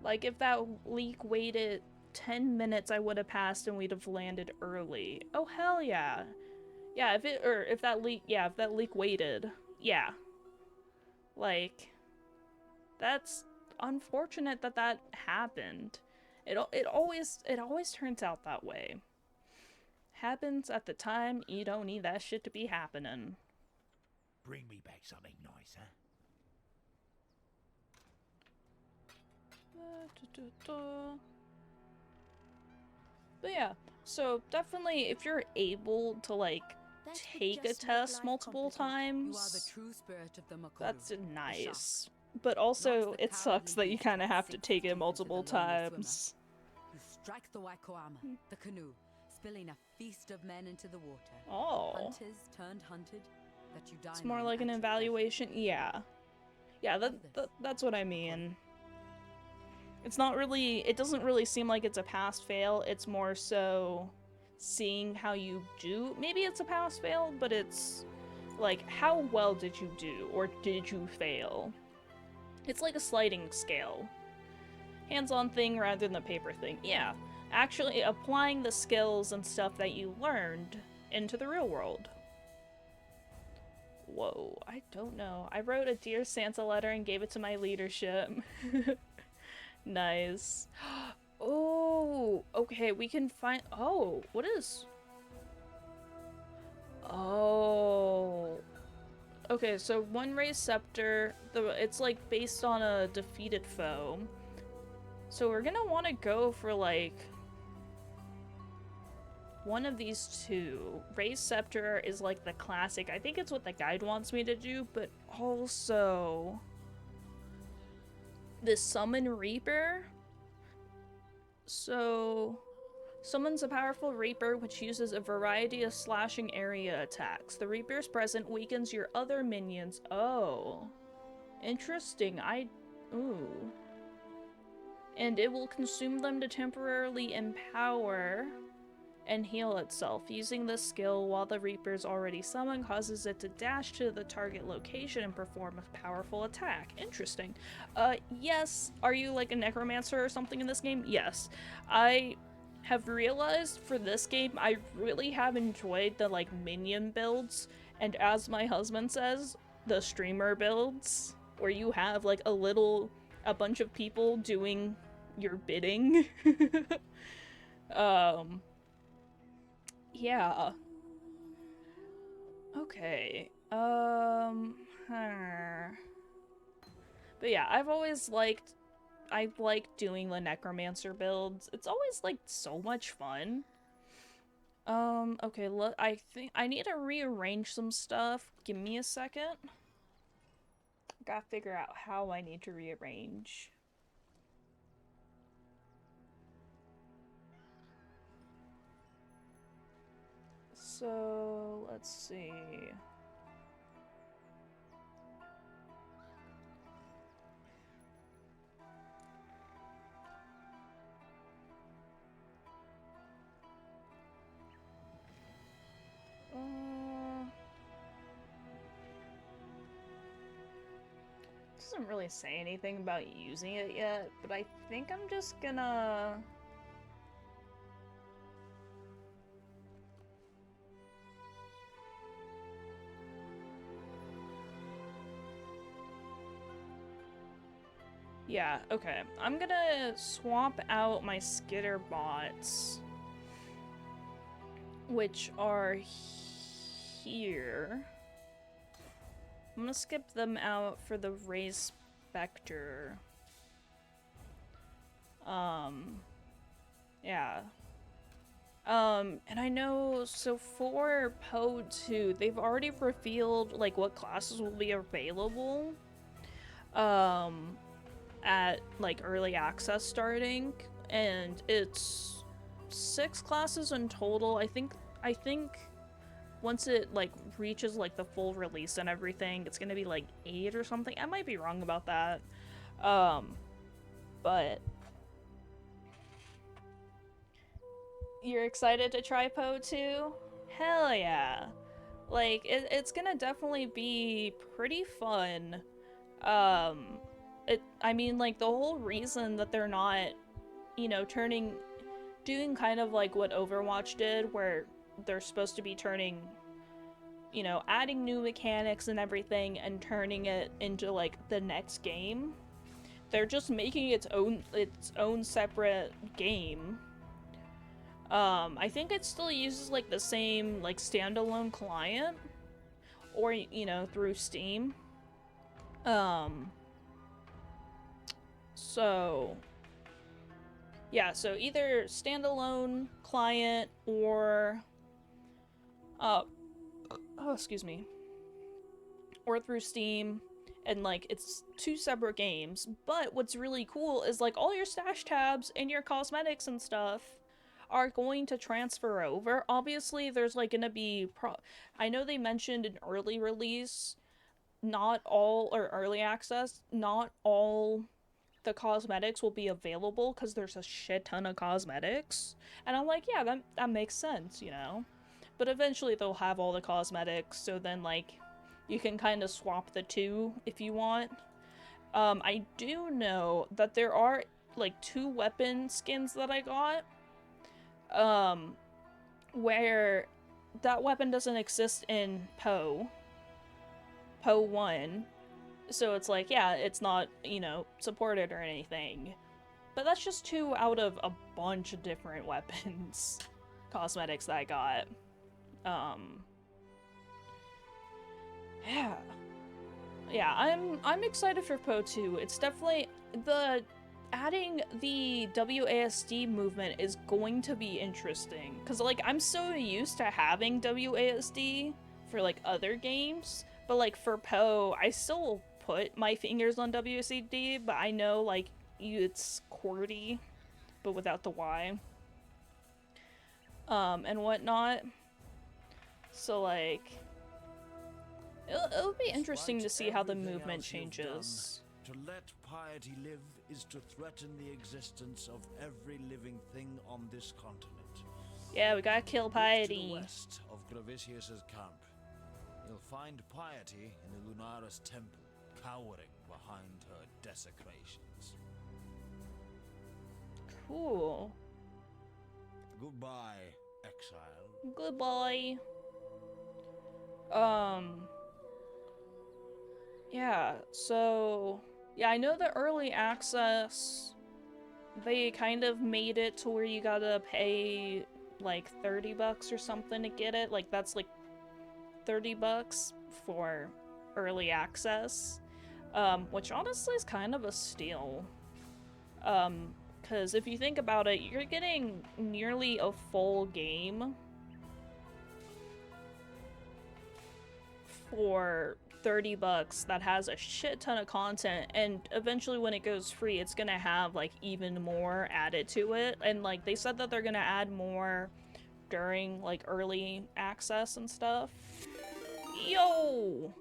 like, if that leak waited 10 minutes, I would have passed and we'd have landed early. Oh, hell yeah. Yeah, if that leak waited. Yeah. Like, that's unfortunate that that happened. It always turns out that way. Happens at the time you don't need that shit to be happening. Bring me back something nice, huh? But yeah, so definitely if you're able to like That would take a just make test life multiple complicated. You are the times, true spirit of the Makuru. that's the nice. shark. But also, Not the it sucks that you cowardly kind of beast have to sinks take it deep into multiple the lonely swimmer. times. You strike the Waikoama, the canoe, spilling a feast of men into the water. Oh. Hunters turned hunted, that you dine It's more on like an at your pleasure. evaluation. Yeah. Yeah, that's what I mean. It's not really, it doesn't really seem like it's a pass fail. It's more so seeing how you do. Maybe it's a pass fail, but it's like, how well did you do, or did you fail? It's like a sliding scale. Hands-on thing rather than a paper thing. Yeah, actually applying the skills and stuff that you learned into the real world. Whoa, I don't know. I wrote a Dear Santa letter and gave it to my leadership. Nice. Oh, okay, we can find... Oh, what is... Oh... Okay, so one raise scepter, it's like based on a defeated foe. So we're gonna want to go for like one of these two. Raise scepter is like the classic. I think it's what the guide wants me to do, but also this summon reaper. So summons a powerful Reaper which uses a variety of slashing area attacks. The Reaper's presence weakens your other minions. Oh. Interesting. Ooh. And it will consume them to temporarily empower and heal itself. Using this skill while the Reaper's already summoned causes it to dash to the target location and perform a powerful attack. Interesting. Yes. Are you like a necromancer or something in this game? Yes. I have realized for this game, I really have enjoyed the like minion builds, and as my husband says, the streamer builds, where you have like a bunch of people doing your bidding. Yeah. Okay. But yeah, I like doing the necromancer builds. It's always like so much fun. Okay, I think I need to rearrange some stuff. Give me a second. Gotta figure out how I need to rearrange. So, let's see. doesn't really say anything about using it yet, but I think I'm just gonna... Yeah, okay. I'm gonna swap out my skitter bots, which are here. I'm gonna skip them out for the Raise Spectre. Yeah. And I know, so for Poe 2, they've already revealed, like, what classes will be available, at, like, early access starting, and it's 6 classes in total. I think once it, like, reaches, like, the full release and everything, it's gonna be, like, 8 or something. I might be wrong about that. But... You're excited to try Poe 2? Hell yeah. Like, it's gonna definitely be pretty fun. I mean, like, the whole reason that they're not, you know, doing kind of like what Overwatch did, where they're supposed to be turning, you know, adding new mechanics and everything and turning it into, like, the next game. They're just making its own separate game. I think it still uses, like, the same, like, standalone client, or, you know, through Steam. So, yeah, so either standalone client or, oh, excuse me, or through Steam, and, like, it's 2 separate games. But what's really cool is, like, all your stash tabs and your cosmetics and stuff are going to transfer over. Obviously, there's, like, gonna be I know they mentioned an early release, not all, or early access, not all the cosmetics will be available, because there's a shit ton of cosmetics. And I'm like, yeah, that makes sense, you know? But eventually they'll have all the cosmetics, so then, like, you can kind of swap the two if you want. I do know that there are, like, 2 weapon skins that I got, where that weapon doesn't exist in Poe 1, so it's like, yeah, it's not, you know, supported or anything, but that's just 2 out of a bunch of different weapons cosmetics that I got. Yeah, I'm excited for Poe 2. It's definitely adding the WASD movement is going to be interesting, because, like, I'm so used to having WASD for, like, other games, but, like, for Poe, I still put my fingers on WASD, but I know, like, it's QWERTY, but without the Y, and whatnot. So, like, it'll be interesting to see how the movement changes. To let piety live is to threaten the existence of every living thing on this continent. Yeah, we gotta kill Look piety. to the west of Gravitius's camp. You'll find piety in the Lunaris temple, cowering behind her desecrations. Cool. Goodbye, exile. Goodbye. Yeah, so... Yeah, I know the early access, they kind of made it to where you gotta pay, like, $30 or something to get it. Like, that's, like, $30 for early access. Which honestly is kind of a steal. Because if you think about it, you're getting nearly a full game for $30 that has a shit ton of content, and eventually when it goes free, it's gonna have, like, even more added to it. And, like, they said that they're gonna add more during, like, early access and stuff. Yo!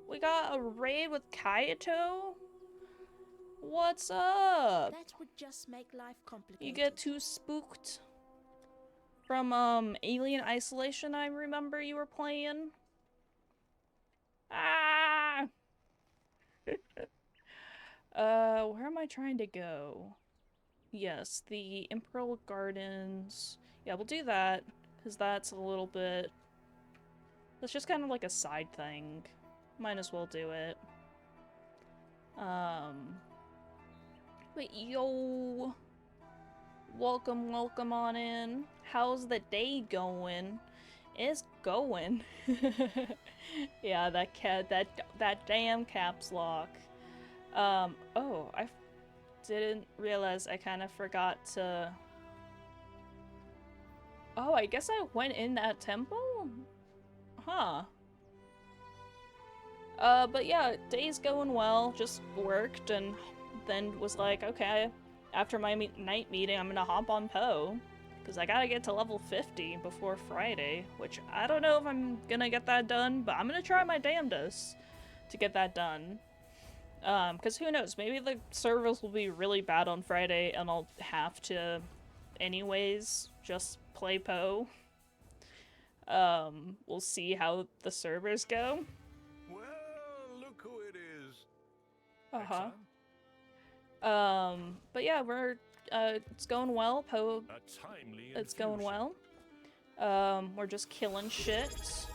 We got a raid with Kaito? What's up? That would just make life complicated. You get too spooked from, Alien Isolation, I remember you were playing? Ah! Where am I trying to go? Yes, the Imperial Gardens. Yeah, we'll do that, because that's a little bit... That's just kind of like a side thing. Might as well do it. But yo... Welcome, welcome on in. How's the day going? It's going. Yeah, that damn caps lock. Oh, I didn't realize I kind of forgot to... Oh, I guess I went in that temple? Huh. But yeah, day's going well, just worked and then was like, okay, after my night meeting, I'm gonna hop on Poe, because I gotta get to level 50 before Friday, which I don't know if I'm gonna get that done, but I'm gonna try my damnedest to get that done. Because who knows, maybe the servers will be really bad on Friday and I'll have to, anyways, just play Poe. We'll see how the servers go. Well, look who it is. Uh-huh. Exile? But yeah, we're, it's going well. Poe, A timely it's going infusion. well. We're just killing shit.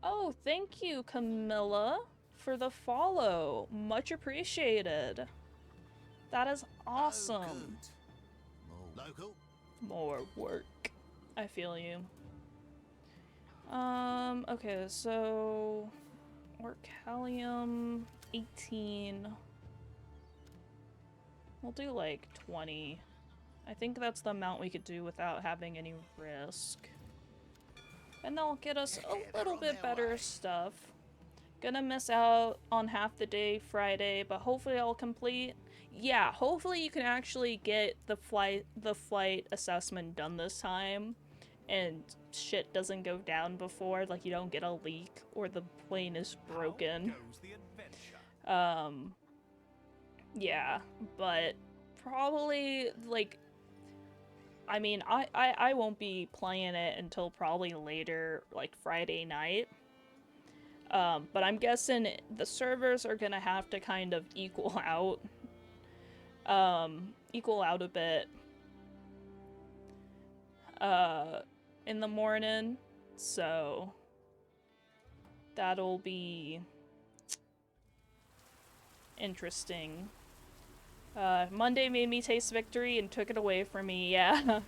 Oh, thank you, Camilla, for the follow. Much appreciated. That is awesome. Oh, good. Local? More work. I feel you. Okay, so... Orcalium 18. We'll do like 20. I think that's the amount we could do without having any risk. And that'll get us a little bit better stuff. Gonna miss out on half the day Friday, but hopefully I'll complete. Yeah, hopefully you can actually get the flight assessment done this time, and shit doesn't go down before, like you don't get a leak or the plane is broken. Yeah, but probably like, I mean, I won't be playing it until probably later, like Friday night. But I'm guessing the servers are gonna have to kind of equal out a bit, in the morning, so that'll be interesting. Monday made me taste victory and took it away from me, yeah.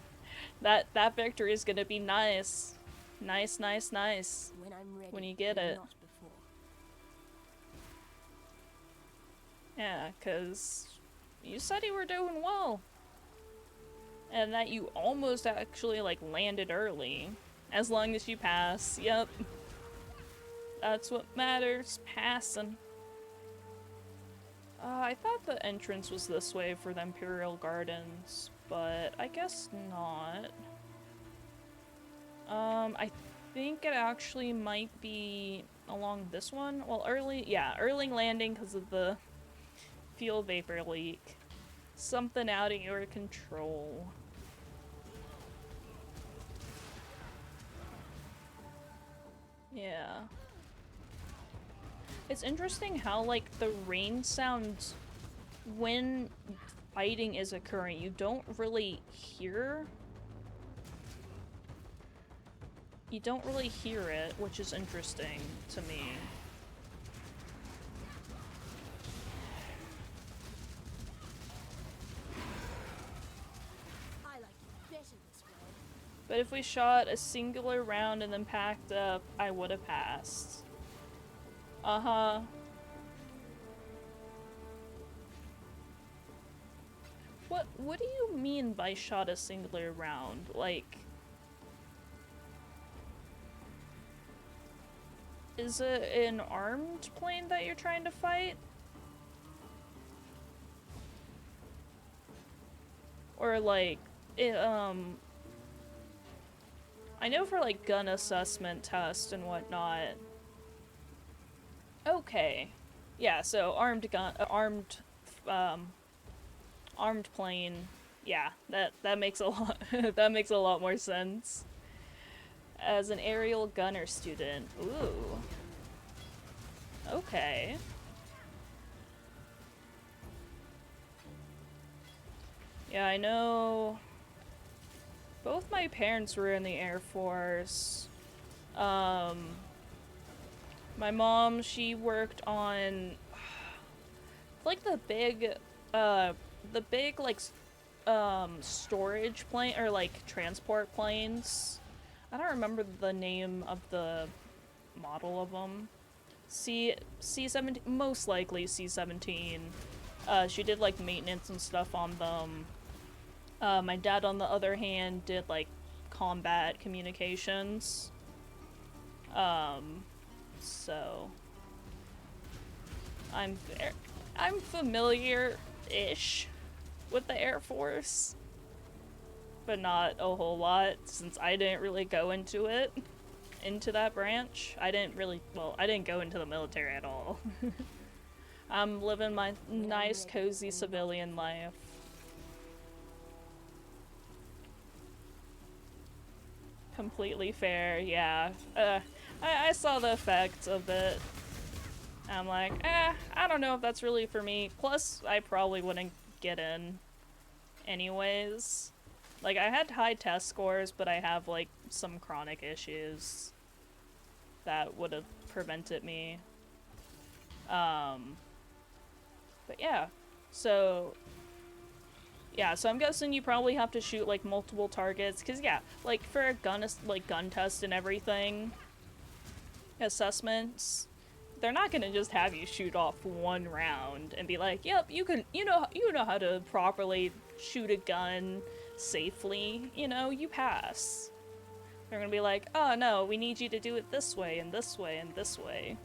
that victory is gonna be nice. Nice, nice, nice. When I'm ready, When you get but it. not before. Yeah, 'cause you said you were doing well. And that you almost actually, like, landed early. As long as you pass, yep. That's what matters, passing. I thought the entrance was this way for the Imperial Gardens, but I guess not. I think it actually might be along this one. Well, early landing because of the fuel vapor leak. Something out of your control. Yeah. It's interesting how, like, the rain sounds when fighting is occurring. You don't really hear... You don't really hear it, which is interesting to me. I like it better this way. But if we shot a singular round and then packed up, I would have passed. Uh-huh. What do you mean by shot a singular round? Like... Is it an armed plane that you're trying to fight? Or like, it, I know for like gun assessment test and whatnot. Okay. Yeah, so armed plane. Yeah, that makes a lot that makes a lot more sense. As an aerial gunner student. Ooh. Okay. Yeah, I know both my parents were in the Air Force. My mom, she worked on like the big like storage plane or like transport planes. I don't remember the name of the model of them. C-17, most likely C-17. She did like maintenance and stuff on them. My dad, on the other hand, did like combat communications. So I'm familiar-ish with the Air Force, but not a whole lot since I didn't really go into that branch. I didn't go into the military at all. I'm living my nice, cozy civilian life. Completely fair, yeah. I saw the effects of it. I'm like, I don't know if that's really for me. Plus, I probably wouldn't get in anyways. Like, I had high test scores, but I have, like, some chronic issues that would have prevented me. But yeah. So I'm guessing you probably have to shoot, like, multiple targets. Because, yeah, like, for a gun test and everything, assessments, they're not gonna just have you shoot off one round and be like, yep, you know how to properly shoot a gun safely, you pass. They're gonna be like, oh no, we need you to do it this way and this way and this way.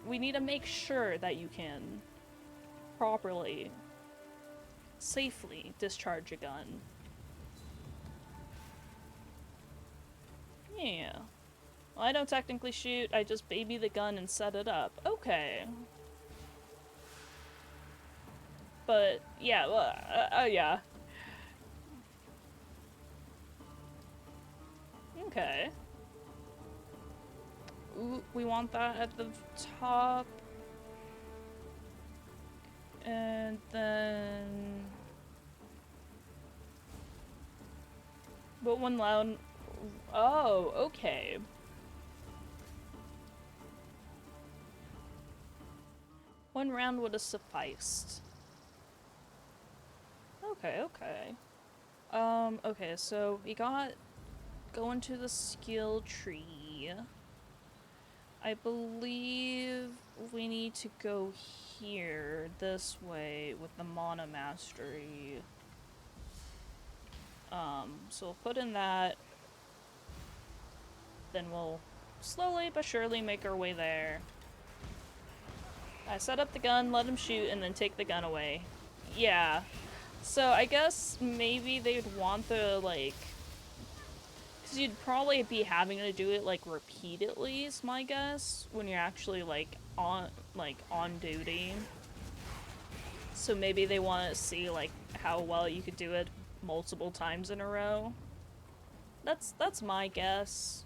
We need to make sure that you can properly, safely discharge a gun. Yeah. Well, I don't technically shoot, I just baby the gun and set it up. Okay. But, yeah, well, yeah. Okay. Ooh, we want that at the top. And then... But one loud... Oh, okay. One round would have sufficed. Okay. Okay, so we got... Go into the skill tree. I believe we need to go here, this way, with the Mana Mastery. So we'll put in that. Then we'll slowly but surely make our way there. I set up the gun, let him shoot, and then take the gun away. Yeah. So I guess maybe they'd want the, like... Because you'd probably be having to do it, like, repeatedly, is my guess, when you're actually, like, on duty. So maybe they want to see, like, how well you could do it multiple times in a row. That's my guess.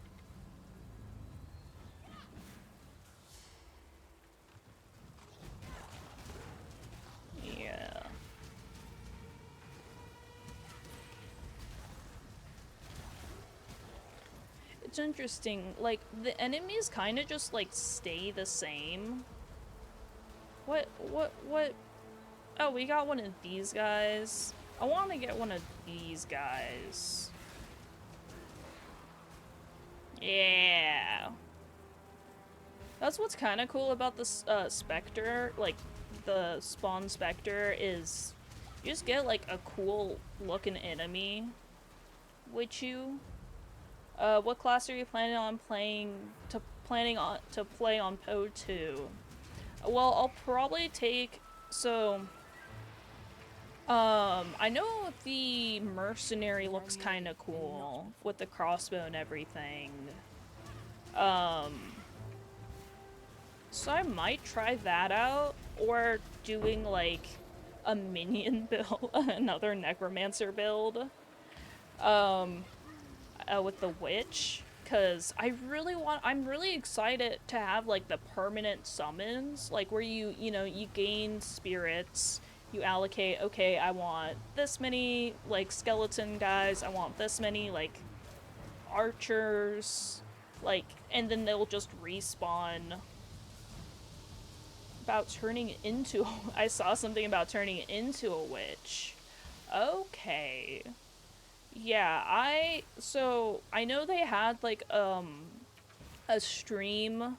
Yeah. It's interesting, like, the enemies kind of just, like, stay the same. What? Oh, we got one of these guys. I want to get one of these guys. Yeah. That's what's kind of cool about this Spectre, like, the spawn Spectre, is you just get, like, a cool looking enemy with you. What class are you planning on play on PO 2? Well, I'll probably take, so, I know the mercenary looks kind of cool with the crossbow and everything. So I might try that out, or doing, like, a minion build, another necromancer build, with the witch. because I'm really excited to have, like, the permanent summons, like, where you know, you gain spirits, you allocate, okay, I want this many, like, skeleton guys, I want this many, like, archers, like, and then they'll just respawn. About turning into, I saw something about turning into a witch. Okay. Yeah, so I know they had, like, a stream,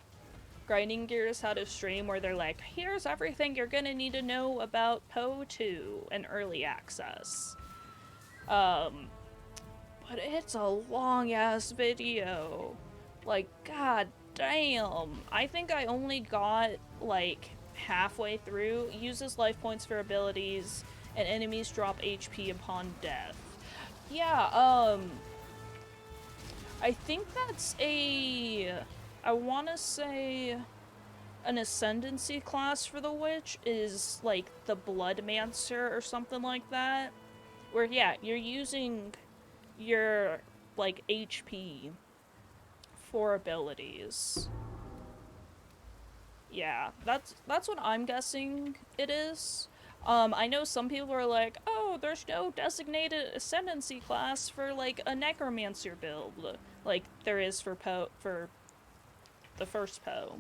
Grinding Gears had a stream where they're like, here's everything you're gonna need to know about Poe 2 and early access. But it's a long ass video. Like, god damn. I think I only got, like, halfway through. Uses life points for abilities, and enemies drop HP upon death. Yeah, I think that's I wanna say an ascendancy class for the witch is, like, the Bloodmancer or something like that. Where, yeah, you're using your, like, HP for abilities. Yeah, that's what I'm guessing it is. I know some people are like, oh, there's no designated ascendancy class for, like, a necromancer build, like there is for for the first Poe.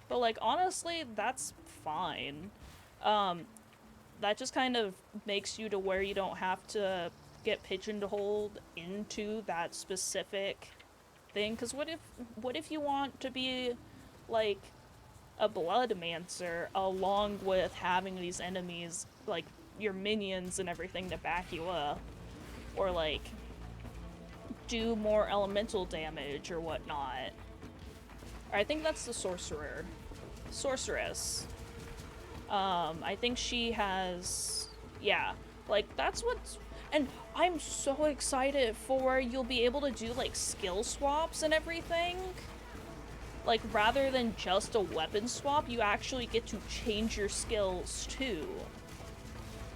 But, like, honestly, that's fine. That just kind of makes you to where you don't have to get pigeonholed into that specific thing. Because what if you want to be, like, a Bloodmancer along with having these enemies, like, your minions and everything to back you up? Or, like, do more elemental damage or whatnot. I think that's the sorceress. I think she has, yeah, like, that's what's, and I'm so excited for you'll be able to do, like, skill swaps and everything. Like, rather than just a weapon swap, you actually get to change your skills too.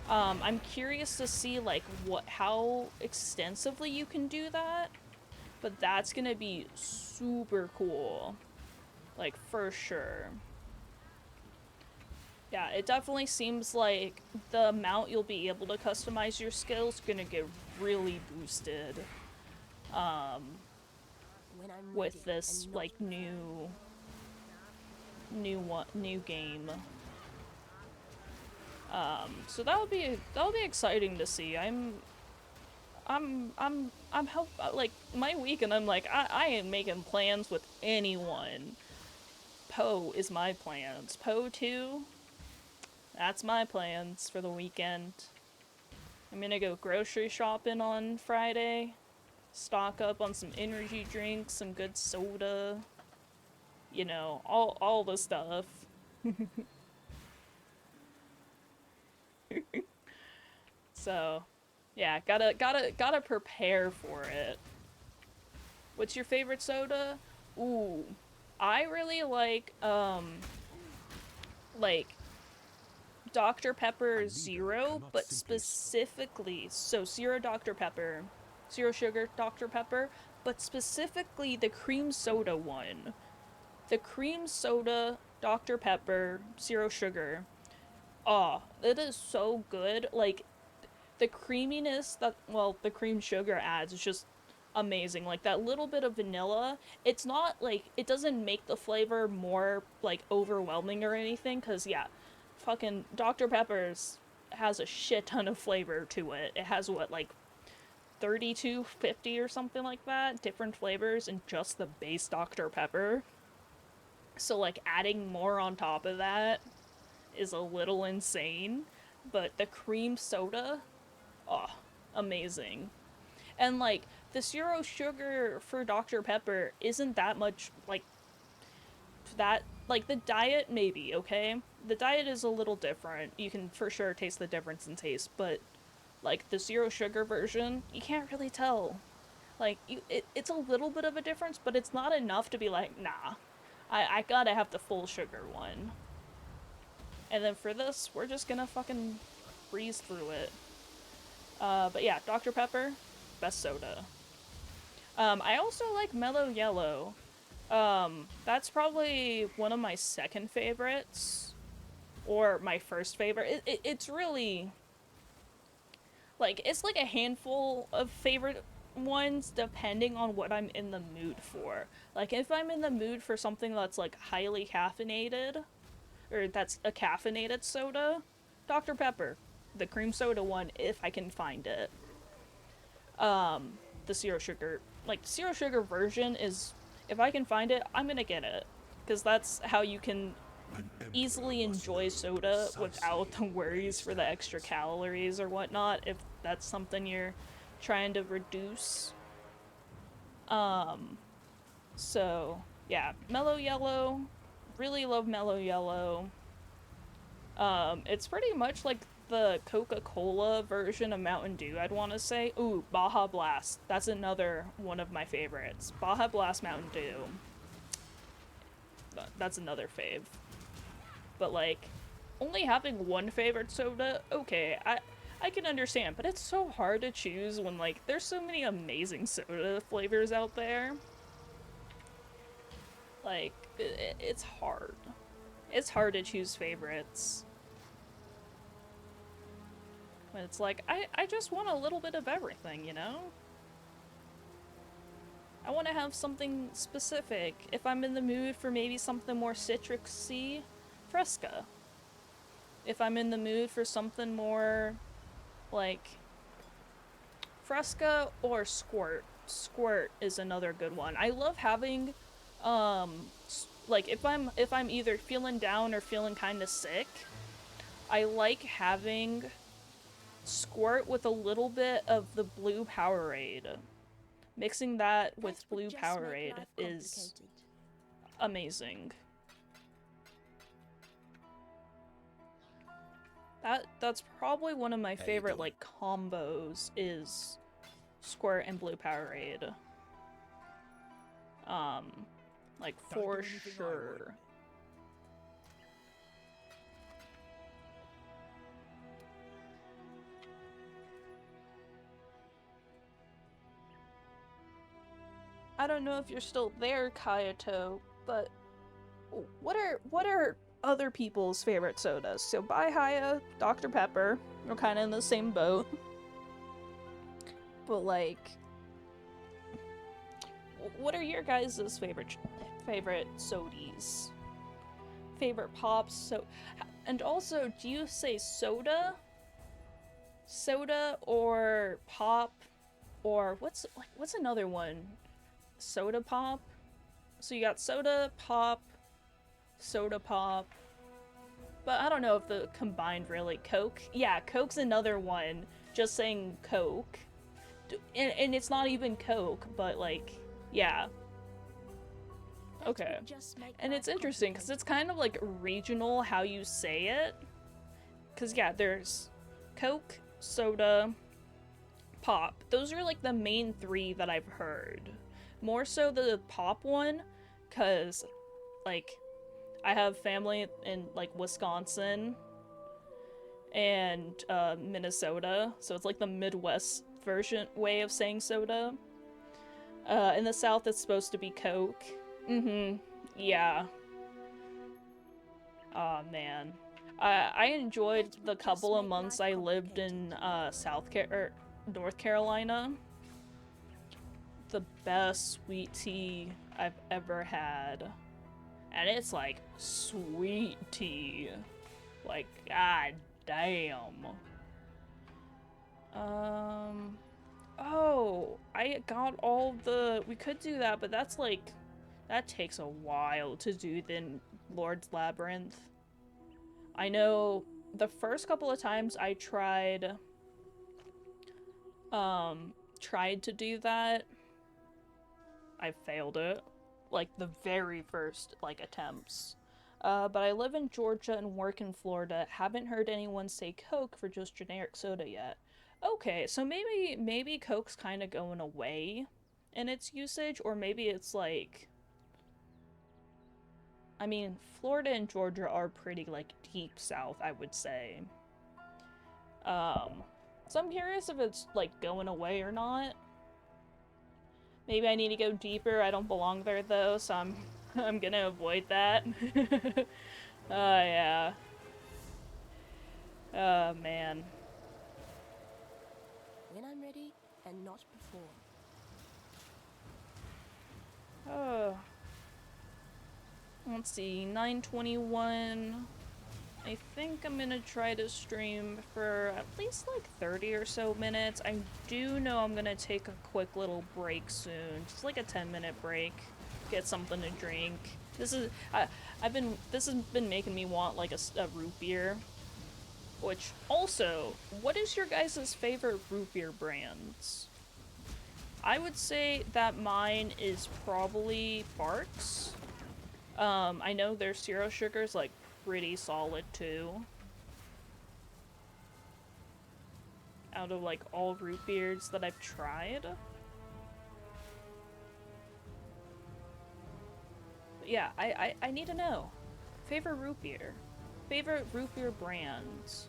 I'm curious to see, like, how extensively you can do that, but that's gonna be super cool. Like, for sure. Yeah, it definitely seems like the amount you'll be able to customize your skills is gonna get really boosted with this, like, new game. So that'll be exciting to see. Like, my week, and I'm like, I ain't making plans with anyone. Poe is my plans. Poe 2, that's my plans for the weekend. I'm gonna go grocery shopping on Friday, stock up on some energy drinks, some good soda, you know, all the stuff. So, yeah, gotta prepare for it. What's your favorite soda? Ooh, I really like Dr. Pepper Zero, but specifically, so Zero Dr. Pepper, Zero Sugar Dr. Pepper, but specifically the cream soda one. The cream soda Dr. Pepper, Zero Sugar. Oh, it is so good. Like, the creaminess that, well, the cream sugar adds is just amazing. Like, that little bit of vanilla, it's not, like, it doesn't make the flavor more, like, overwhelming or anything, because, yeah, fucking Dr. Pepper's has a shit ton of flavor to it. It has, what, like, 32, 50 or something like that, different flavors in just the base Dr. Pepper. So, like, adding more on top of that is a little insane, but the cream soda, oh, amazing. And, like, the zero sugar for Dr. Pepper isn't that much, like, that, like, the diet, maybe, okay? The diet is a little different. You can for sure taste the difference in taste, but, like, the zero sugar version, you can't really tell. Like, it's a little bit of a difference, but it's not enough to be like, nah, I gotta have the full sugar one. And then for this, we're just gonna fucking breeze through it. But yeah, Dr. Pepper, best soda. I also like Mellow Yellow. That's probably one of my second favorites. Or my first favorite. It's really... Like, it's like a handful of favorite ones depending on what I'm in the mood for. Like, if I'm in the mood for something that's, like, highly caffeinated, or that's a caffeinated soda, Dr. Pepper. The cream soda one, if I can find it. The zero sugar. Like, the zero sugar version is, if I can find it, I'm gonna get it. Because that's how you can easily enjoy soda without the worries for the extra calories or whatnot, if that's something you're trying to reduce. So, yeah, Mellow Yellow. Really love Mellow Yellow. It's pretty much like the Coca-Cola version of Mountain Dew, I'd want to say. Ooh, Baja Blast. That's another one of my favorites. Baja Blast Mountain Dew. That's another fave. But, like, only having one favorite soda, okay, I can understand, but it's so hard to choose when, like, there's so many amazing soda flavors out there. Like, it's hard. It's hard to choose favorites. But it's like, I just want a little bit of everything, you know? I want to have something specific. If I'm in the mood for maybe something more citrusy, Fresca. If I'm in the mood for something more, like, Fresca or Squirt. Squirt is another good one. I love having, like, if I'm either feeling down or feeling kind of sick, I like having Squirt with a little bit of the blue Powerade. Mixing that with blue Powerade is amazing. That's probably one of my favorite, like, combos is Squirt and blue Powerade. Like, for sure. I don't know if you're still there, Kayato, but what are other people's favorite sodas? So Baihaya, Dr. Pepper, we're kind of in the same boat. But, like, what are your guys' favorite sodies? Favorite pops? So, and also, do you say soda? Soda or pop? Or what's another one? Soda pop? So you got soda pop, but I don't know if the combined really. Coke? Yeah, Coke's another one. Just saying Coke. And it's not even Coke, but, like, yeah. Okay. And it's interesting, because it's kind of, like, regional how you say it. Because, yeah, there's Coke, soda, pop. Those are, like, the main three that I've heard. More so the pop one, because, like, I have family in, like, Wisconsin and Minnesota, so it's like the Midwest version way of saying soda. In the South, it's supposed to be Coke. Yeah. Aw, man. I enjoyed the couple of months I lived in North Carolina. The best sweet tea I've ever had. And it's like sweet tea. Like, god damn. Oh, I got all the... We could do that, but that's like... That takes a while to do than Lord's Labyrinth. I know the first couple of times I tried to do that, I failed it. Like, the very first, like, attempts. But I live in Georgia and work in Florida. Haven't heard anyone say Coke for just generic soda yet. Okay, so maybe Coke's kind of going away in its usage, or maybe it's like... I mean, Florida and Georgia are pretty, like, deep south, I would say. So I'm curious if it's, like, going away or not. Maybe I need to go deeper. I don't belong there though, so I'm gonna avoid that. Yeah. Oh man. When I'm ready, and not before. Oh. Let's see, 9:21. I think I'm gonna try to stream for at least like 30 or so minutes. I do know I'm gonna take a quick little break soon, just like a 10-minute break. Get something to drink. This is this has been making me want like a root beer. Which also, what is your guys' favorite root beer brands? I would say that mine is probably Barks. I know their zero sugar's like pretty solid too. Out of like all root beers that I've tried. But yeah, I need to know. Favorite root beer. Favorite root beer brands.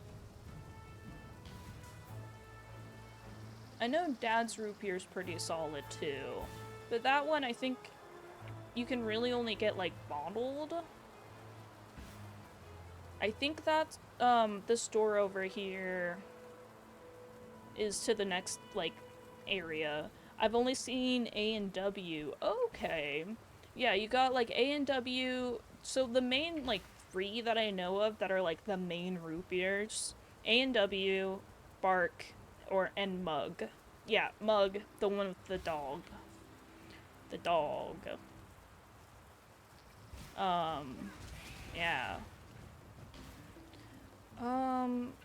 I know Dad's root beer is pretty solid too. But that one I think you can really only get like bottled. I think that the store over here is to the next like area. I've only seen A&W. Okay. Yeah, you got like A&W. So the main like 3 that I know of that are like the main root beers, A&W, Bark, and Mug. Yeah, Mug, the one with the dog. The dog. Yeah.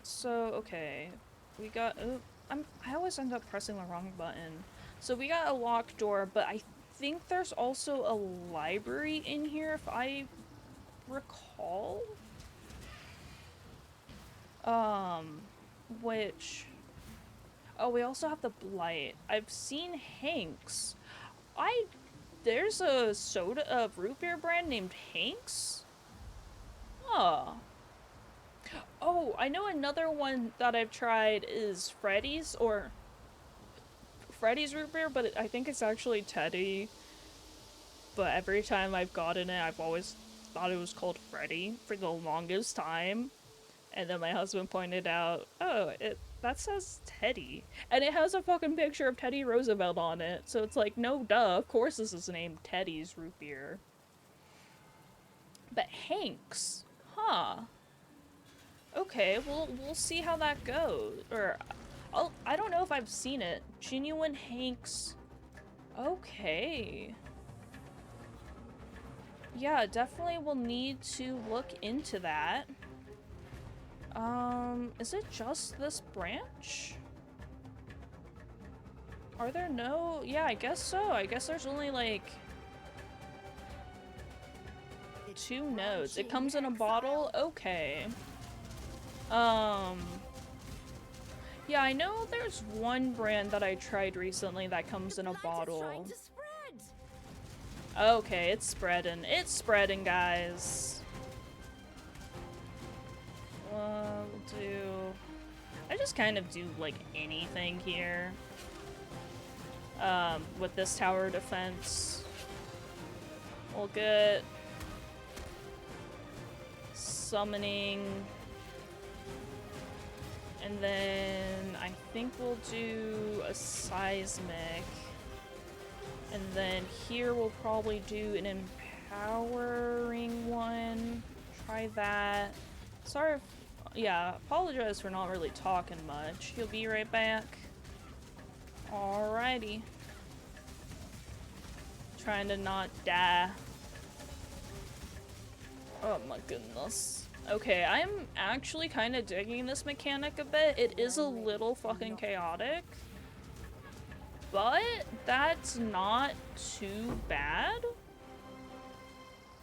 So, okay. We got, I always end up pressing the wrong button. So we got a locked door, but I think there's also a library in here, if I recall. Which, oh, we also have the Blight. I've seen Hank's. There's a root beer brand named Hank's? Huh. Oh, I know another one that I've tried is Freddy's root beer, but I think it's actually Teddy. But every time I've gotten it, I've always thought it was called Freddy for the longest time. And then my husband pointed out, oh, that says Teddy. And it has a fucking picture of Teddy Roosevelt on it. So it's like, no duh, of course this is named Teddy's root beer. But Hank's, huh. Okay, we'll see how that goes. I don't know if I've seen it. Genuine Hank's. Okay. Yeah, definitely will need to look into that. Is it just this branch? Are there no... Yeah, I guess so. I guess there's only like 2 nodes. It comes in a bottle? Okay. Yeah, I know there's one brand that I tried recently that comes in a bottle. Okay, it's spreading. It's spreading, guys. We'll do... I just kind of do, like, anything here. With this tower defense. We'll get... summoning... And then I think we'll do a seismic. And then here we'll probably do an empowering one. Try that. Sorry if, yeah, apologize for not really talking much. He'll be right back. Alrighty. Trying to not die. Oh my goodness. Okay, I'm actually kind of digging this mechanic a bit. It is a little fucking chaotic. But that's not too bad.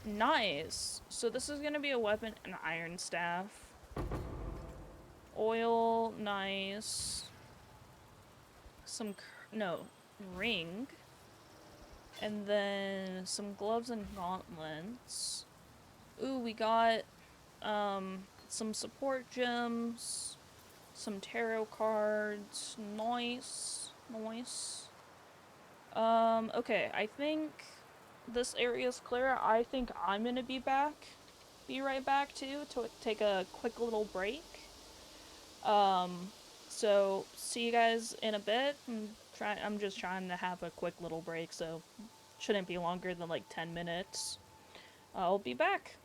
Nice. So this is gonna be a weapon, an iron staff. Oil, nice. Ring. And then some gloves and gauntlets. Ooh, we got some support gems, some tarot cards. Nice. Okay, I think this area is clear. I think I'm gonna be right back too, to take a quick little break. So see you guys in a bit. I'm just trying to have a quick little break, so shouldn't be longer than like 10 minutes. I'll be back.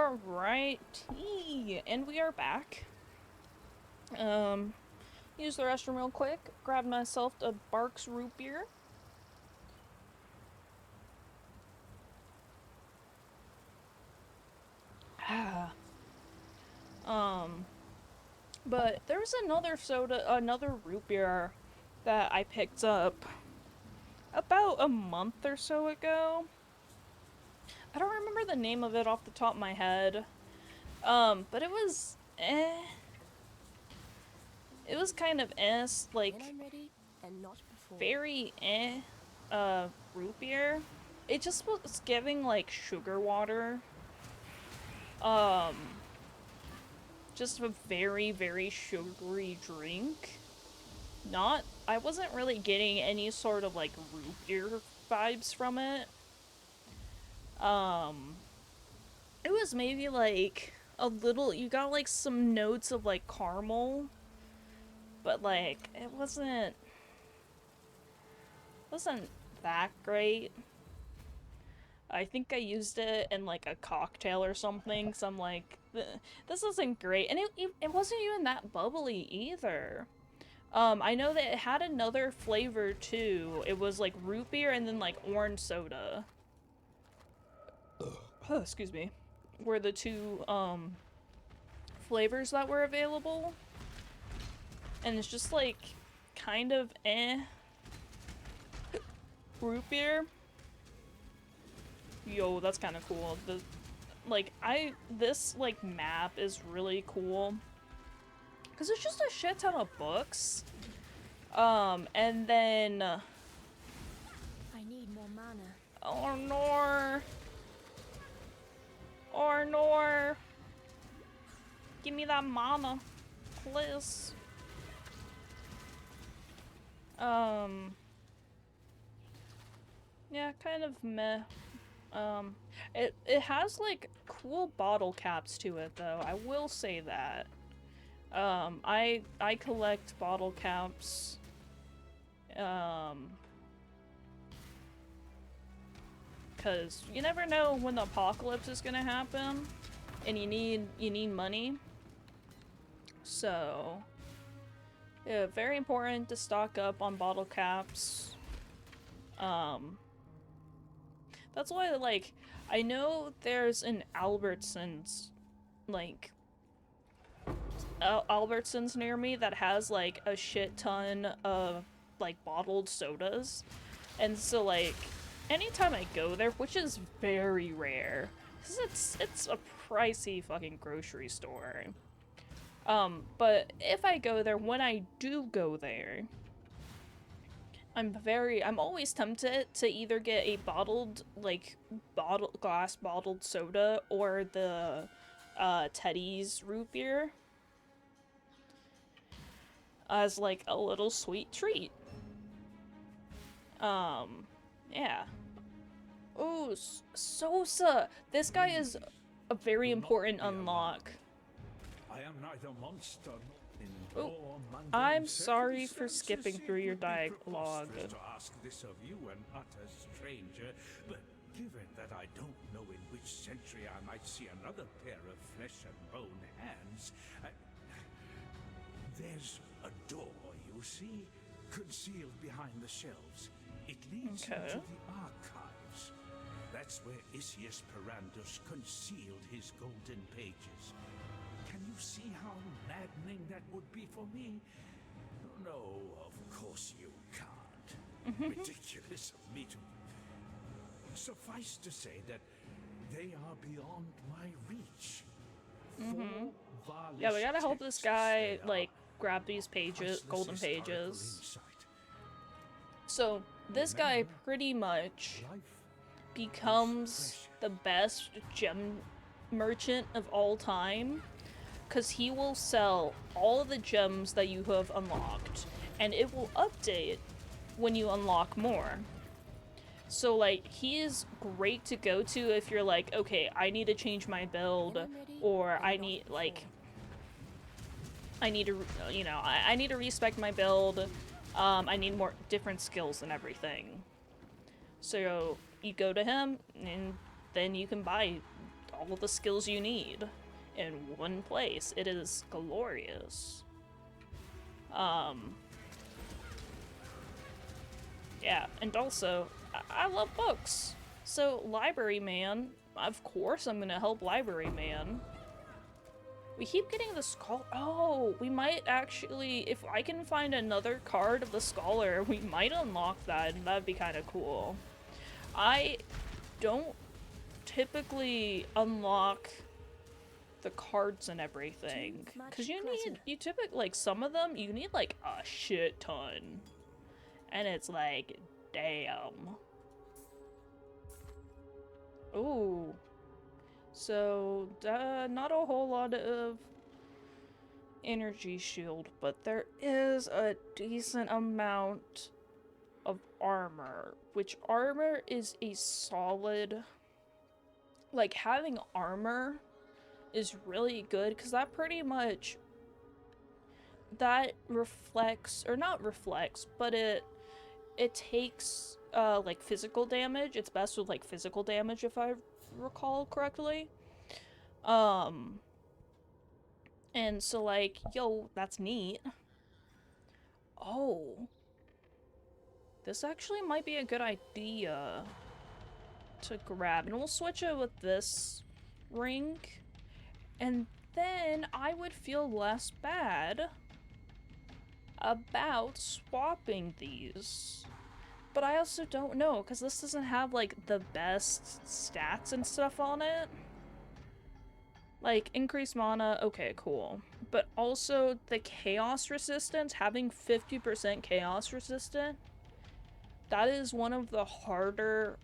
Alrighty, and we are back. Use the restroom real quick. Grab myself a Barks root beer. But there was another root beer that I picked up about a month or so ago. I don't remember the name of it off the top of my head. But it was It was kind of like When I'm ready, and not before. very root beer. It just was giving like sugar water. Just a very, very sugary drink. I wasn't really getting any sort of like root beer vibes from it. It was maybe like a little, you got like some notes of like caramel, but like it wasn't that great. I think I used it in like a cocktail or something, so I'm like, this isn't great. And it wasn't even that bubbly either. I know that it had another flavor too. It was like root beer and then like orange soda. Excuse me. Were the two flavors that were available. And it's just like kind of root beer. Yo, that's kind of cool. This like map is really cool. Cause it's just a shit ton of books. And then I need more mana. Ornor. Give me that mana, please. Yeah, kind of meh. It has like cool bottle caps to it though. I will say that. I collect bottle caps. Cause you never know when the apocalypse is gonna happen, and you need money. So, yeah, very important to stock up on bottle caps. That's why, like, I know there's an Albertsons, like, Albertsons near me that has, like, a shit ton of, like, bottled sodas. And so, like, anytime I go there, which is very rare, because it's a pricey fucking grocery store. But if I go there, when I do go there, I'm always tempted to either get a glass bottled soda or the Teddy's root beer as like a little sweet treat. Yeah. Oh, Sosa! This guy is a very important unlock. I am neither monster Oh, I'm sorry for skipping through your dialogue. To ask this of you, an utter stranger, but given that I don't know in which century I might see another pair of flesh and bone hands, there's a door, you see, concealed behind the shelves. It leads into the archives. That's where Isius Perandus concealed his golden pages. Can you see how maddening that would be for me? No, of course you can't. Ridiculous of me to... Suffice to say that they are beyond my reach. Yeah, we gotta help this guy, like, grab these pages, golden pages. So, this guy pretty much becomes the best gem merchant of all time, because he will sell all of the gems that you have unlocked, and it will update when you unlock more. So, like, he is great to go to if you're like, okay, I need to change my build, or I need, like, I need to, you know, I need to respec my build, I need more different skills and everything. So, you go to him, and then you can buy all the skills you need in one place. It is glorious. Yeah, and also, I love books. So, Library Man, of course I'm gonna help Library Man. We keep getting the Scholar. Oh, we might actually, if I can find another card of the Scholar, we might unlock that, and that'd be kind of cool. I don't typically unlock the cards and everything, because you typically, like, some of them, you need, like, a shit ton. And it's like, damn. Ooh. So, not a whole lot of energy shield, but there is a decent amount of armor, which armor is a solid, like, having armor is really good, because that pretty much, that reflects, or not reflects, but it takes, like, physical damage. It's best with, like, physical damage, if I recall correctly. And so, like, yo, that's neat. Oh. This actually might be a good idea to grab. And we'll switch it with this ring. And then I would feel less bad about swapping these. But I also don't know, because this doesn't have, like, the best stats and stuff on it. Like, increased mana, okay, cool. But also, the chaos resistance, having 50% chaos resistant, that is one of the harder,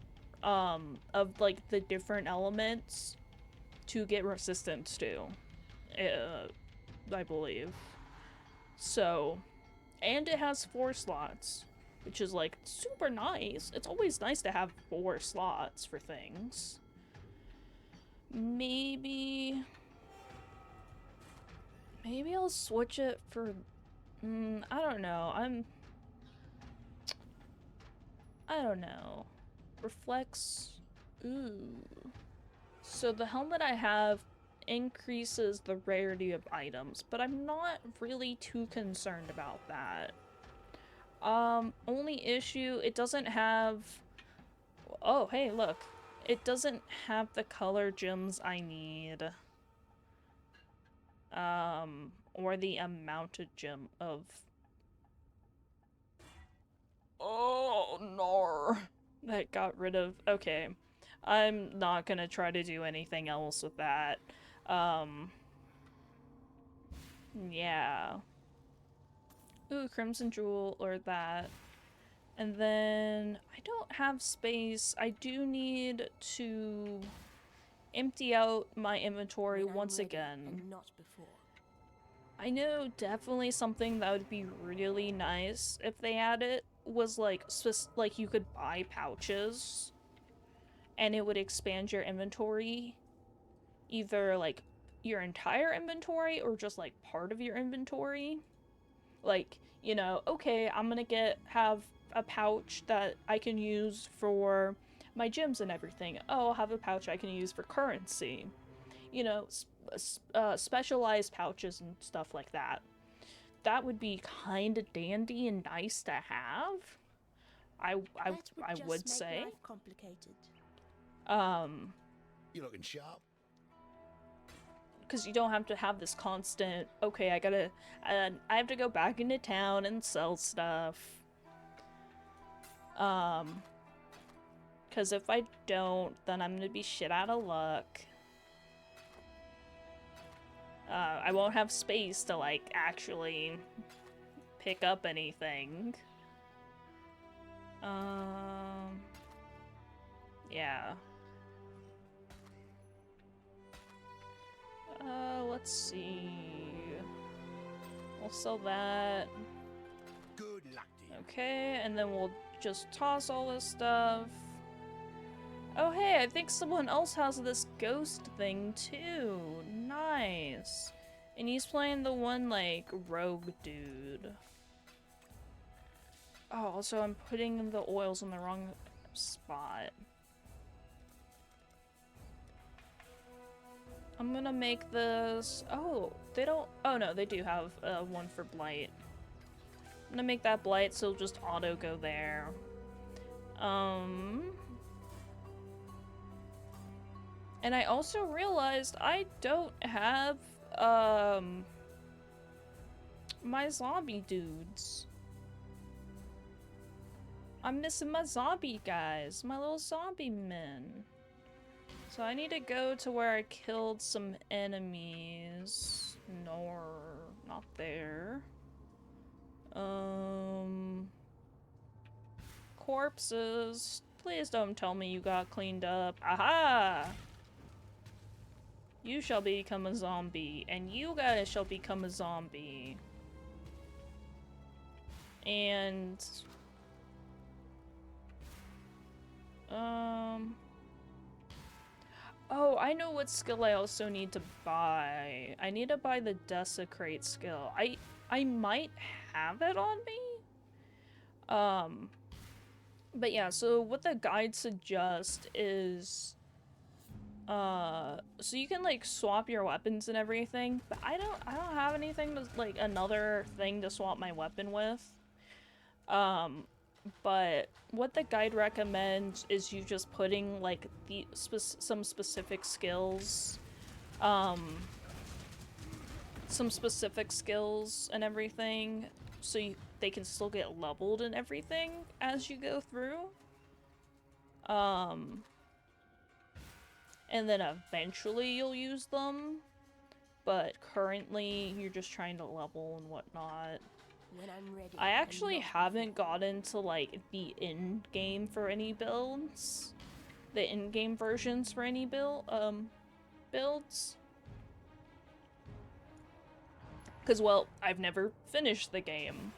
of, like, the different elements to get resistance to, I believe. So, and it has 4 slots, which is, like, super nice. It's always nice to have 4 slots for things. Maybe I'll switch it for, I don't know. I don't know. Reflects, ooh. So the helmet I have increases the rarity of items, but I'm not really too concerned about that. Only issue, it doesn't have, oh, hey, look. It doesn't have the color gems I need. Or the amount of gem of... Oh, no. That got rid of... Okay. I'm not gonna try to do anything else with that. Yeah. Ooh, Crimson Jewel, or that. And then, I don't have space. I do need to empty out my inventory once again. And not before. I know definitely something that would be really nice if they added was, like, like, you could buy pouches and it would expand your inventory, either, like, your entire inventory or just, like, part of your inventory. Like, you know, okay, I'm gonna have a pouch that I can use for my gems and everything. Oh, I'll have a pouch I can use for currency. You know, specialized pouches and stuff like that. That would be kind of dandy and nice to have. I would say. Life complicated. You looking sharp? Because you don't have to have this constant, okay, I have to go back into town and sell stuff. Because if I don't, then I'm gonna be shit out of luck. I won't have space to, like, actually pick up anything. Yeah. Let's see. We'll sell that. Good luck to you. Okay, and then we'll just toss all this stuff. Oh hey, I think someone else has this ghost thing too. Nice. And he's playing the one, like, rogue dude. Oh, also I'm putting the oils in the wrong spot. I'm gonna make this... Oh, they don't... Oh no, they do have one for Blight. I'm gonna make that Blight, so it'll just auto go there. And I also realized I don't have, my zombie dudes. I'm missing my zombie guys, my little zombie men. So I need to go to where I killed some enemies. No, not there. Corpses. Please don't tell me you got cleaned up. Aha! You shall become a zombie, and you guys shall become a zombie. And... Oh, I know what skill I also need to buy. I need to buy the Desecrate skill. I might have it on me? But yeah, so what the guide suggests is... so you can, like, swap your weapons and everything, but I don't have anything to, like, another thing to swap my weapon with. But what the guide recommends is you just putting, like, some specific skills, and everything, so they can still get leveled and everything as you go through. And then eventually you'll use them, but currently you're just trying to level and whatnot. When I'm ready, I actually haven't gotten to, like, the in-game for any builds. The in-game versions for any builds. Because, well, I've never finished the game.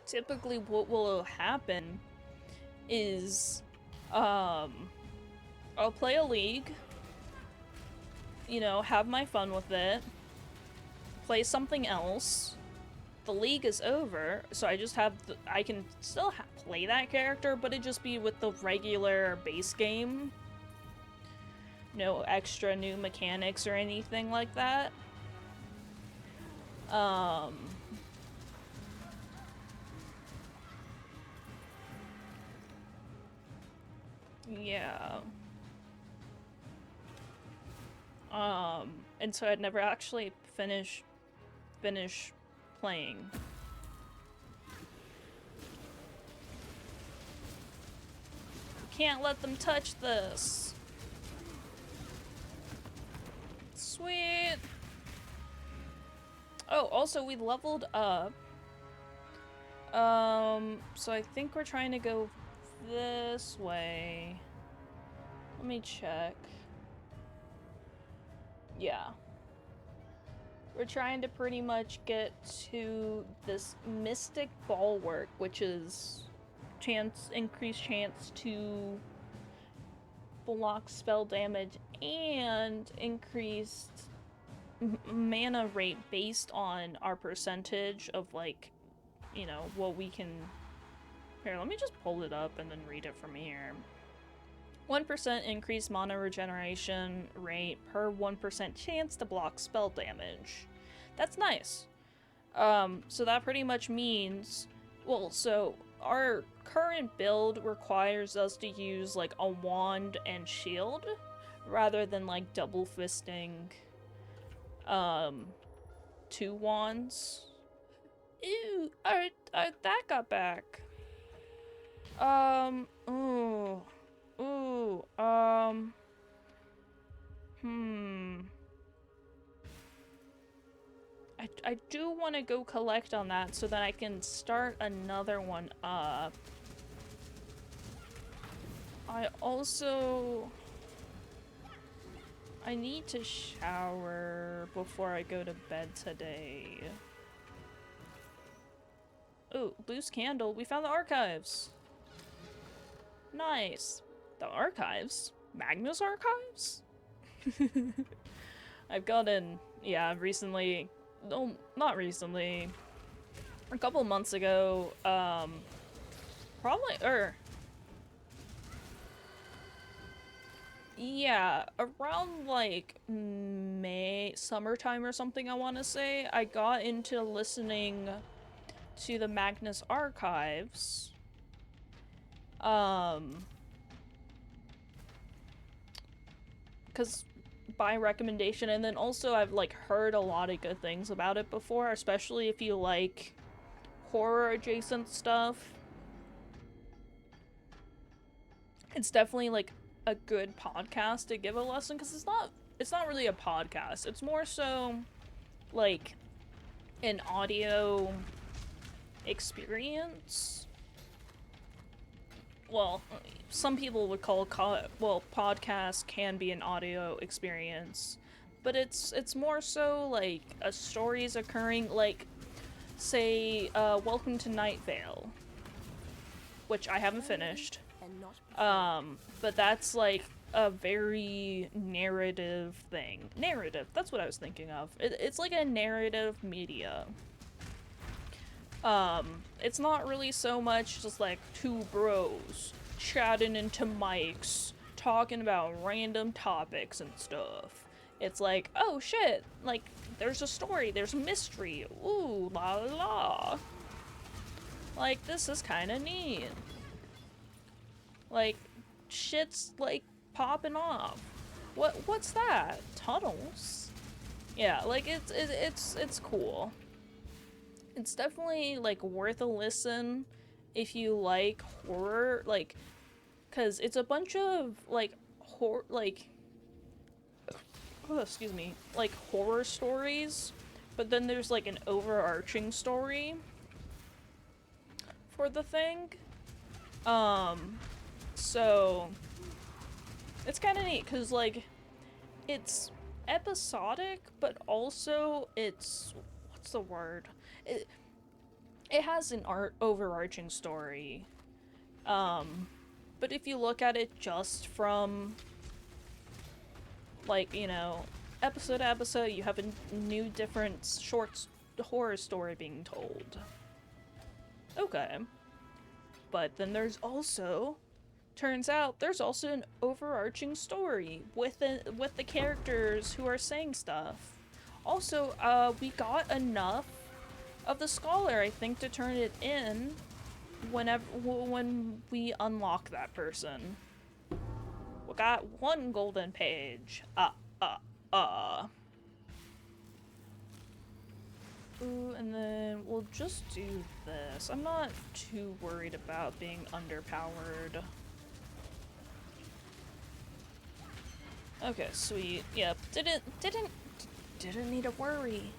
Typically what will happen is, I'll play a league, you know, have my fun with it, play something else, the league is over, so I just have I can still play that character, but it just be with the regular base game. No extra new mechanics or anything like that. Yeah. And so I'd never actually finish playing. Can't let them touch this. Sweet. Oh, also we leveled up. So I think we're trying to go this way. Let me check. Yeah. We're trying to pretty much get to this Mystic Bulwark, which is increased chance to block spell damage and increased mana rate based on our percentage of, like, you know, what we can... Here, let me just pull it up and then read it from here. 1% increased mana regeneration rate per 1% chance to block spell damage. That's nice. So that pretty much means... Well, so our current build requires us to use, like, a wand and shield, rather than, like, double fisting, 2 wands. Ew, that got back. I do want to go collect on that so that I can start another one up. I need to shower before I go to bed today. Ooh, loose candle. We found the archives. Nice. The archives? Magnus archives? I've gotten, yeah, recently, no, not recently, a couple months ago, Yeah, around like May, summertime or something, I want to say, I got into listening to the Magnus Archives. Because by recommendation, and then also I've like heard a lot of good things about it before, especially if you like horror adjacent stuff. It's definitely like a good podcast to give a lesson, because it's not really a podcast. It's more so like an audio experience. Well, some people would call podcast can be an audio experience, but it's more so like a story's occurring, like say Welcome to Night Vale, which I haven't finished. And not But that's like a very narrative thing. Narrative, that's what I was thinking of. It's like a narrative media. It's not really so much just like two bros chatting into mics, talking about random topics and stuff. It's like, oh shit, like, there's a story, there's a mystery, ooh, la la la. Like, this is kinda neat. Like, shit's, like, popping off. What's that? Tunnels? Yeah, like, it's cool. It's definitely, like, worth a listen if you like horror, like, because it's a bunch of, like, excuse me, like, horror stories, but then there's, like, an overarching story for the thing. So, it's kind of neat, because, like, it's episodic, but also it's, what's the word? It has an overarching story. But if you look at it just from, like, you know, episode to episode, you have a new different short horror story being told. Okay. But then there's also, turns out, there's also an overarching story with the characters who are saying stuff. Also, we got enough of the scholar, I think, to turn it in when we unlock that person. We got one golden page. Ooh, and then we'll just do this. I'm not too worried about being underpowered. Okay, sweet. Yep, didn't need to worry.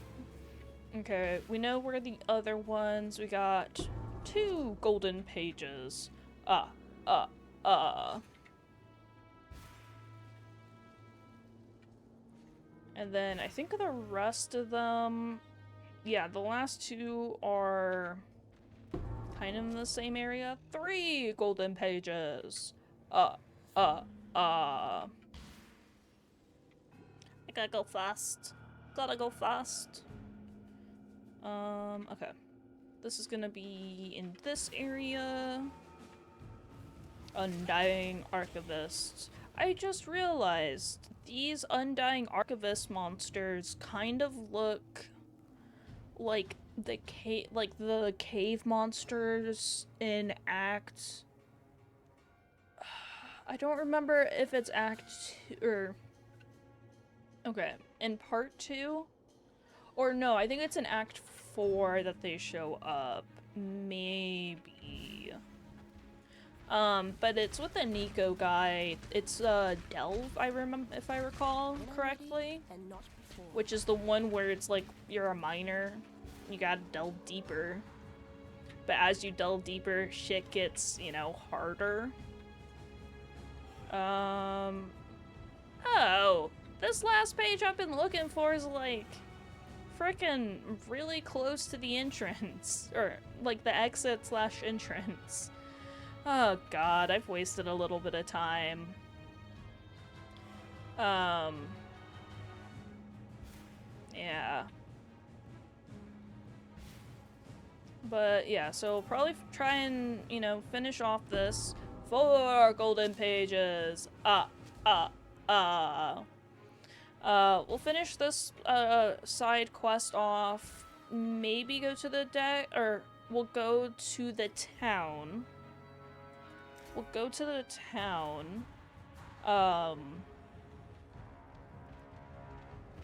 Okay, we know where the other ones. We got 2 golden pages. And then I think the rest of them, yeah, the last 2 are kind of in the same area. 3 golden pages. I gotta go fast. Okay. This is gonna be in this area. Undying Archivist. I just realized these Undying Archivist monsters kind of look like the cave monsters in Act... I don't remember if it's Act 2 or... Okay, in Part 2? Or no, I think it's in Act 4 that they show up. Maybe. But it's with the Nico guy. It's, Delve, if I recall correctly. and not before. Which is the one where it's like, you're a miner. You gotta delve deeper. But as you delve deeper, shit gets, you know, harder. Oh! This last page I've been looking for is, like, frickin' really close to the entrance. Or, like, the exit/entrance. Oh god, I've wasted a little bit of time. Yeah. But, yeah, so probably try and, you know, finish off this. 4 golden pages! We'll finish this, side quest off. Maybe go to the deck, or we'll go to the town. We'll go to the town.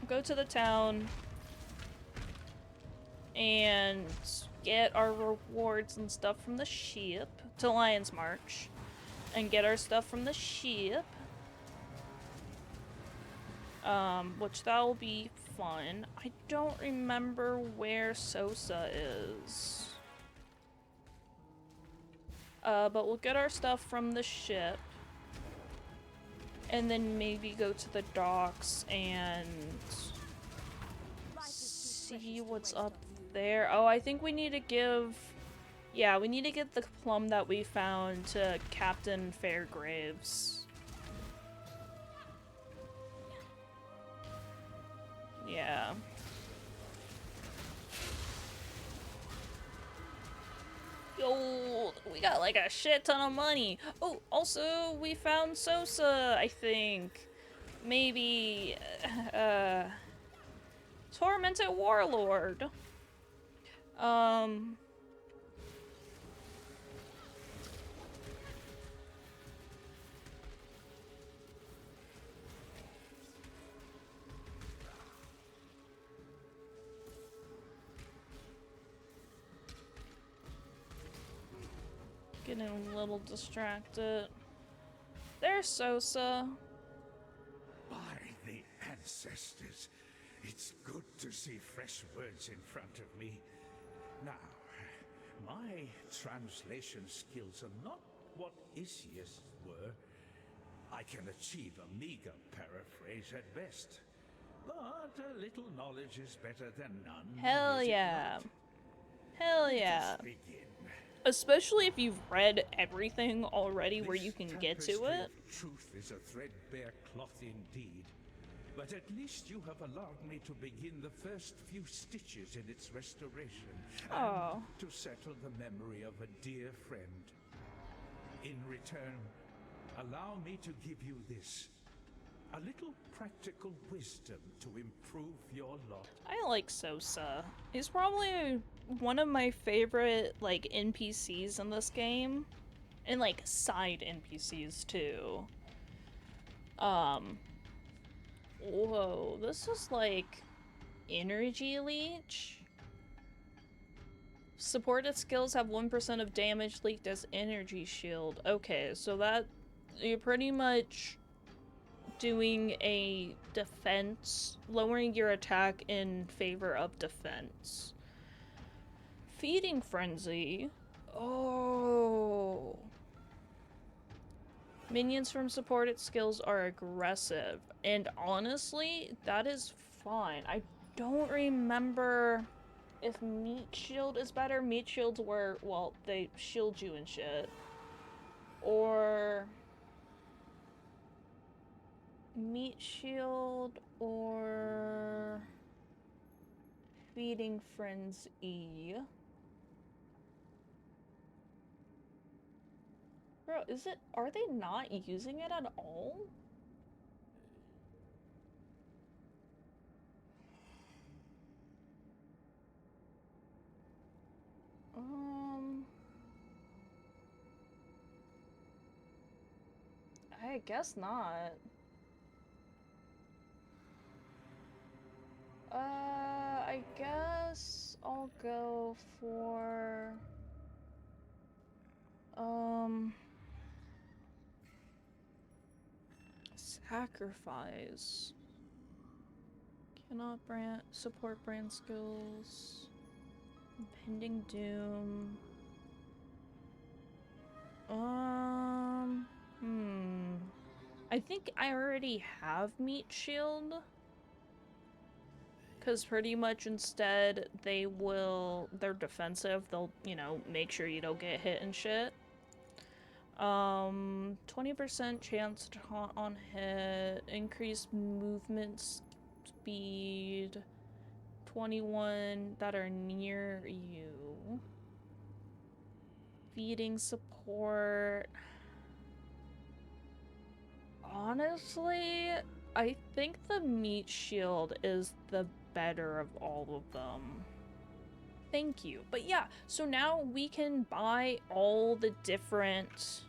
Go to the town and get our rewards and stuff from the ship to Lion's March and get our stuff from the ship, which that'll be fun. I don't remember where Sosa is, but we'll get our stuff from the ship and then maybe go to the docks and see what's up there. Oh, I think we need to give... Yeah, we need to get the plum that we found to Captain Fairgraves. Yeah. Yo, we got like a shit ton of money. Oh, also, we found Sosa, I think. Maybe, Tormented Warlord. Getting a little distracted. There's Sosa. By the ancestors, it's good to see fresh words in front of me. Now, my translation skills are not what Isius were. I can achieve a meager paraphrase at best. But a little knowledge is better than none. Hell is it yeah. not? Hell Let yeah. us begin. Especially if you've read everything already where you can get to tapestry it. of truth is a threadbare cloth indeed. But at least you have allowed me to begin the first few stitches in its restoration. Oh. And to settle the memory of a dear friend. In return, allow me to give you this. A little practical wisdom to improve your lot. I like Sosa. He's probably one of my favorite, like, NPCs in this game. And, like, side NPCs, too. Whoa, this is, like, energy leech? Supported skills have 1% of damage leaked as energy shield. Okay, so that... You're pretty much doing a defense, lowering your attack in favor of defense. Feeding frenzy. Oh. Minions from supported skills are aggressive, and honestly, that is fine. I don't remember if meat shield is better. Meat shields were, well, they shield you and shit. Or meat shield or feeding frenzy. Bro, is it, are they not using it at all? I guess not. I guess I'll go for sacrifice. Cannot support brand skills. Impending doom. I think I already have meat shield. Because pretty much instead they're defensive. They'll, you know, make sure you don't get hit and shit. 20% chance to taunt on hit, increased movement speed, 21 that are near you. Feeding support. Honestly, I think the meat shield is the better of all of them. Thank you. But yeah, so now we can buy all the different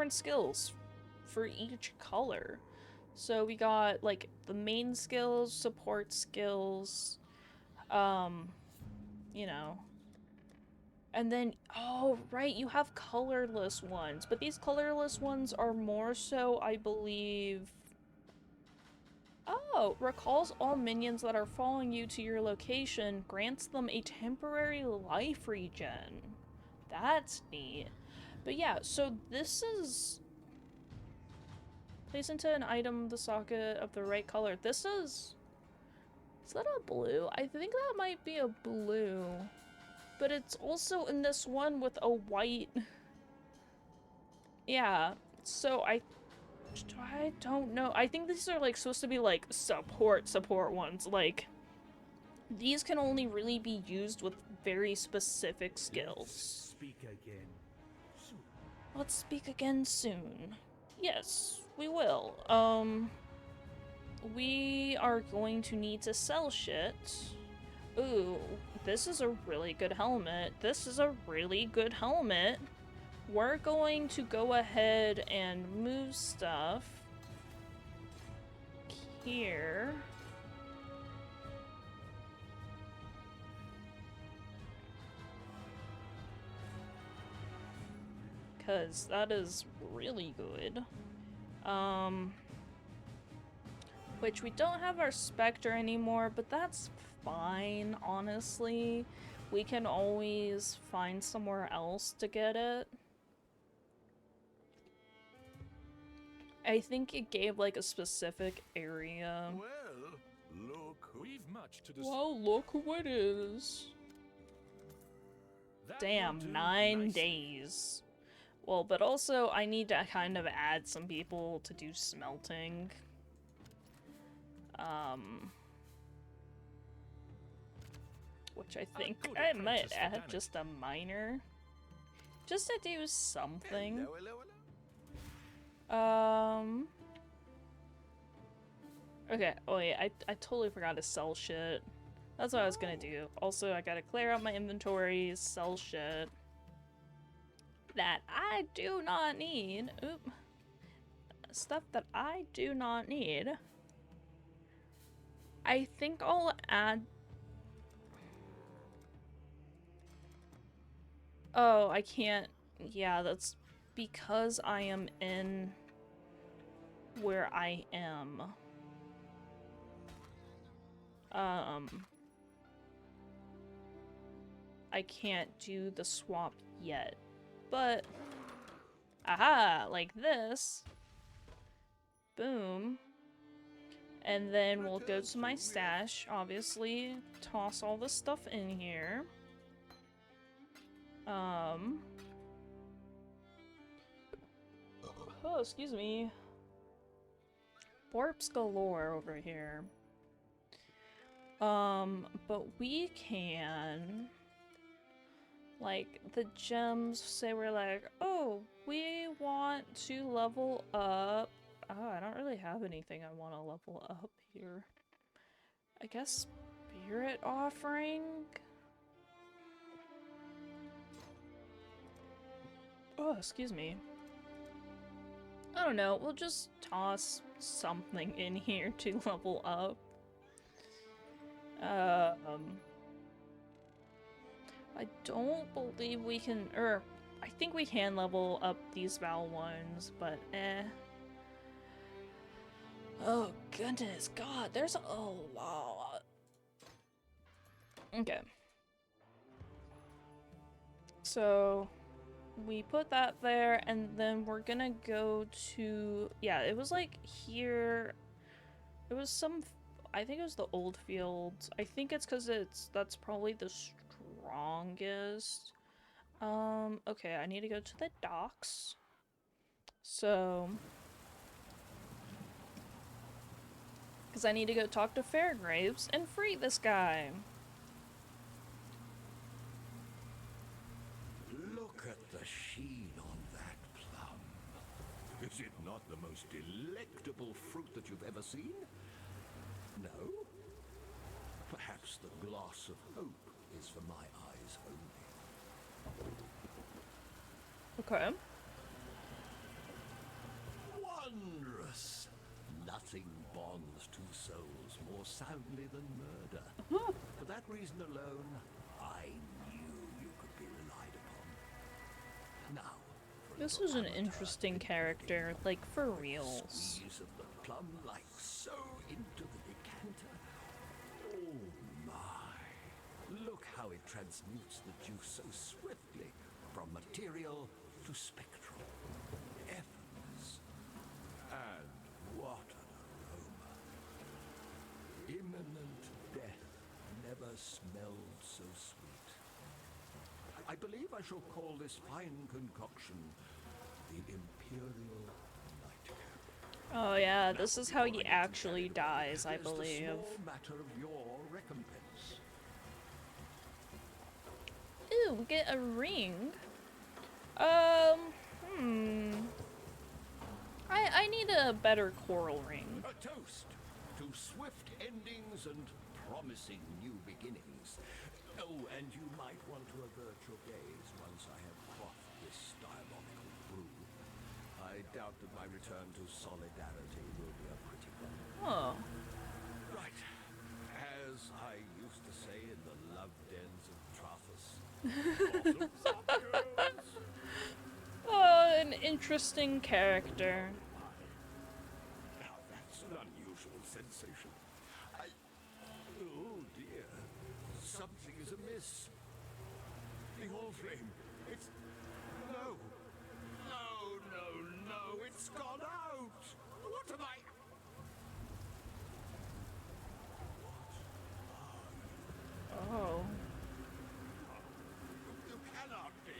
skills for each color. So we got like the main skills, support skills, you know. And then, oh, right, you have colorless ones, but these colorless ones are more so, I believe... Oh, recalls all minions that are following you to your location, grants them a temporary life regen. That's neat. But yeah, so this is... Place into an item the socket of the right color. This is... Is that a blue? I think that might be a blue. But it's also in this one with a white... Yeah, so I don't know. I think these are like supposed to be like support ones. Like, these can only really be used with very specific skills. Speak again soon. Let's speak again soon. Yes, we will. We are going to need to sell shit. Ooh, this is a really good helmet. This is a really good helmet. We're going to go ahead and move stuff here. Because that is really good. Which we don't have our Spectre anymore, but that's fine, honestly. We can always find somewhere else to get it. I think it gave like a specific area. Well, look, we've much to discuss. Well, look who it is. Damn, 9 days. Well, but also I need to kind of add some people to do smelting. Which I think I might add just a miner. Just to do something. Hello, hello. Okay, oh yeah, I totally forgot to sell shit. That's what I was gonna do. Also, I gotta clear out my inventory, sell shit that I do not need. Oop. Stuff that I do not need. I think I'll add... Oh, I can't... Yeah, that's because I am in where I am. I can't do the swap yet. But... Aha! Like this. Boom. And then we'll go to my stash, obviously. Toss all the stuff in here. Oh, excuse me. Warps galore over here. But we can... Like, the gems say we're like, oh, we want to level up. Oh, I don't really have anything I want to level up here. I guess Spirit Offering? Oh, excuse me. I don't know, we'll just toss something in here to level up. I don't believe we can, I think we can level up these Val ones, but Oh goodness, God, there's a lot. Okay. So, we put that there, and then we're gonna go to, yeah, it was like here, it was some, I think it was the old fields. I think it's because that's probably the strongest. Okay, I need to go to the docks. So, because I need to go talk to Fairgraves and free this guy. Look at the sheen on that The most delectable fruit that you've ever seen? No? Perhaps the glass of hope is for my eyes only. Okay. Wondrous! Nothing bonds two souls more soundly than murder. For that reason alone, I knew you could be relied upon. Now, for a This little is an amateur interesting character, like for reals. squeeze of the plum like so into the decanter. Oh my! Look how it transmutes the juice so swiftly from material to spectral. Effortless. And what an aroma. Imminent death never smelled so sweet. I believe I shall call this fine concoction the Imperial Nightcap. Oh yeah, this is how he actually dies, I Here's the believe. small matter of your recompense. Ooh, we get a ring. I need a better coral ring. A toast to swift endings and promising new beginnings. Oh, and you might want to avert your gaze once I have quaffed this diabolical brew. I doubt that my return to solidarity will be a pretty one. Oh. Right. As I used to say in the love dens of Trathus. Oh, an interesting character. Now that's an unusual sensation. Oh dear. Something is amiss. The All Flame. It's... No. No. It's gone out. What am I... Oh. You cannot be.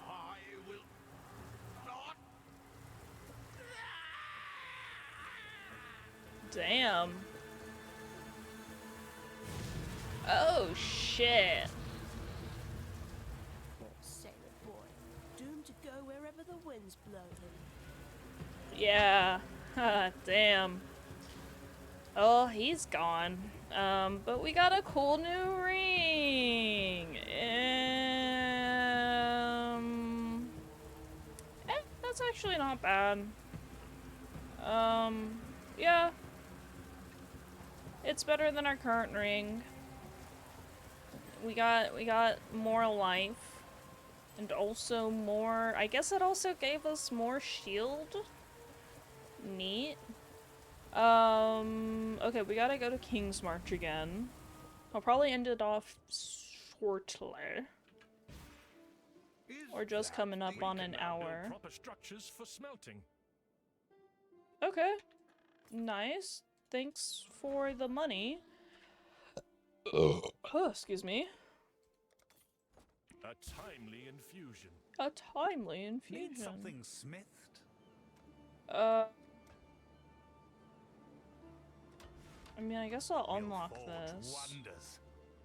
I will not... Damn. Oh shit. Poor sailor boy, doomed to go wherever the winds blow him. Yeah. Damn. Oh, he's gone. But we got a cool new ring. That's actually not bad. Yeah. It's better than our current ring. We got more life. And also more, I guess it also gave us more shield. Neat. Okay, we gotta go to King's March again. I'll probably end it off shortly. Or just coming up on an hour. Proper structures for smelting. Okay. Nice. Thanks for the money. Oh, excuse me. A timely infusion. A timely infusion. Need something smithed? I mean, I guess I'll We'll unlock forge this. Wonders.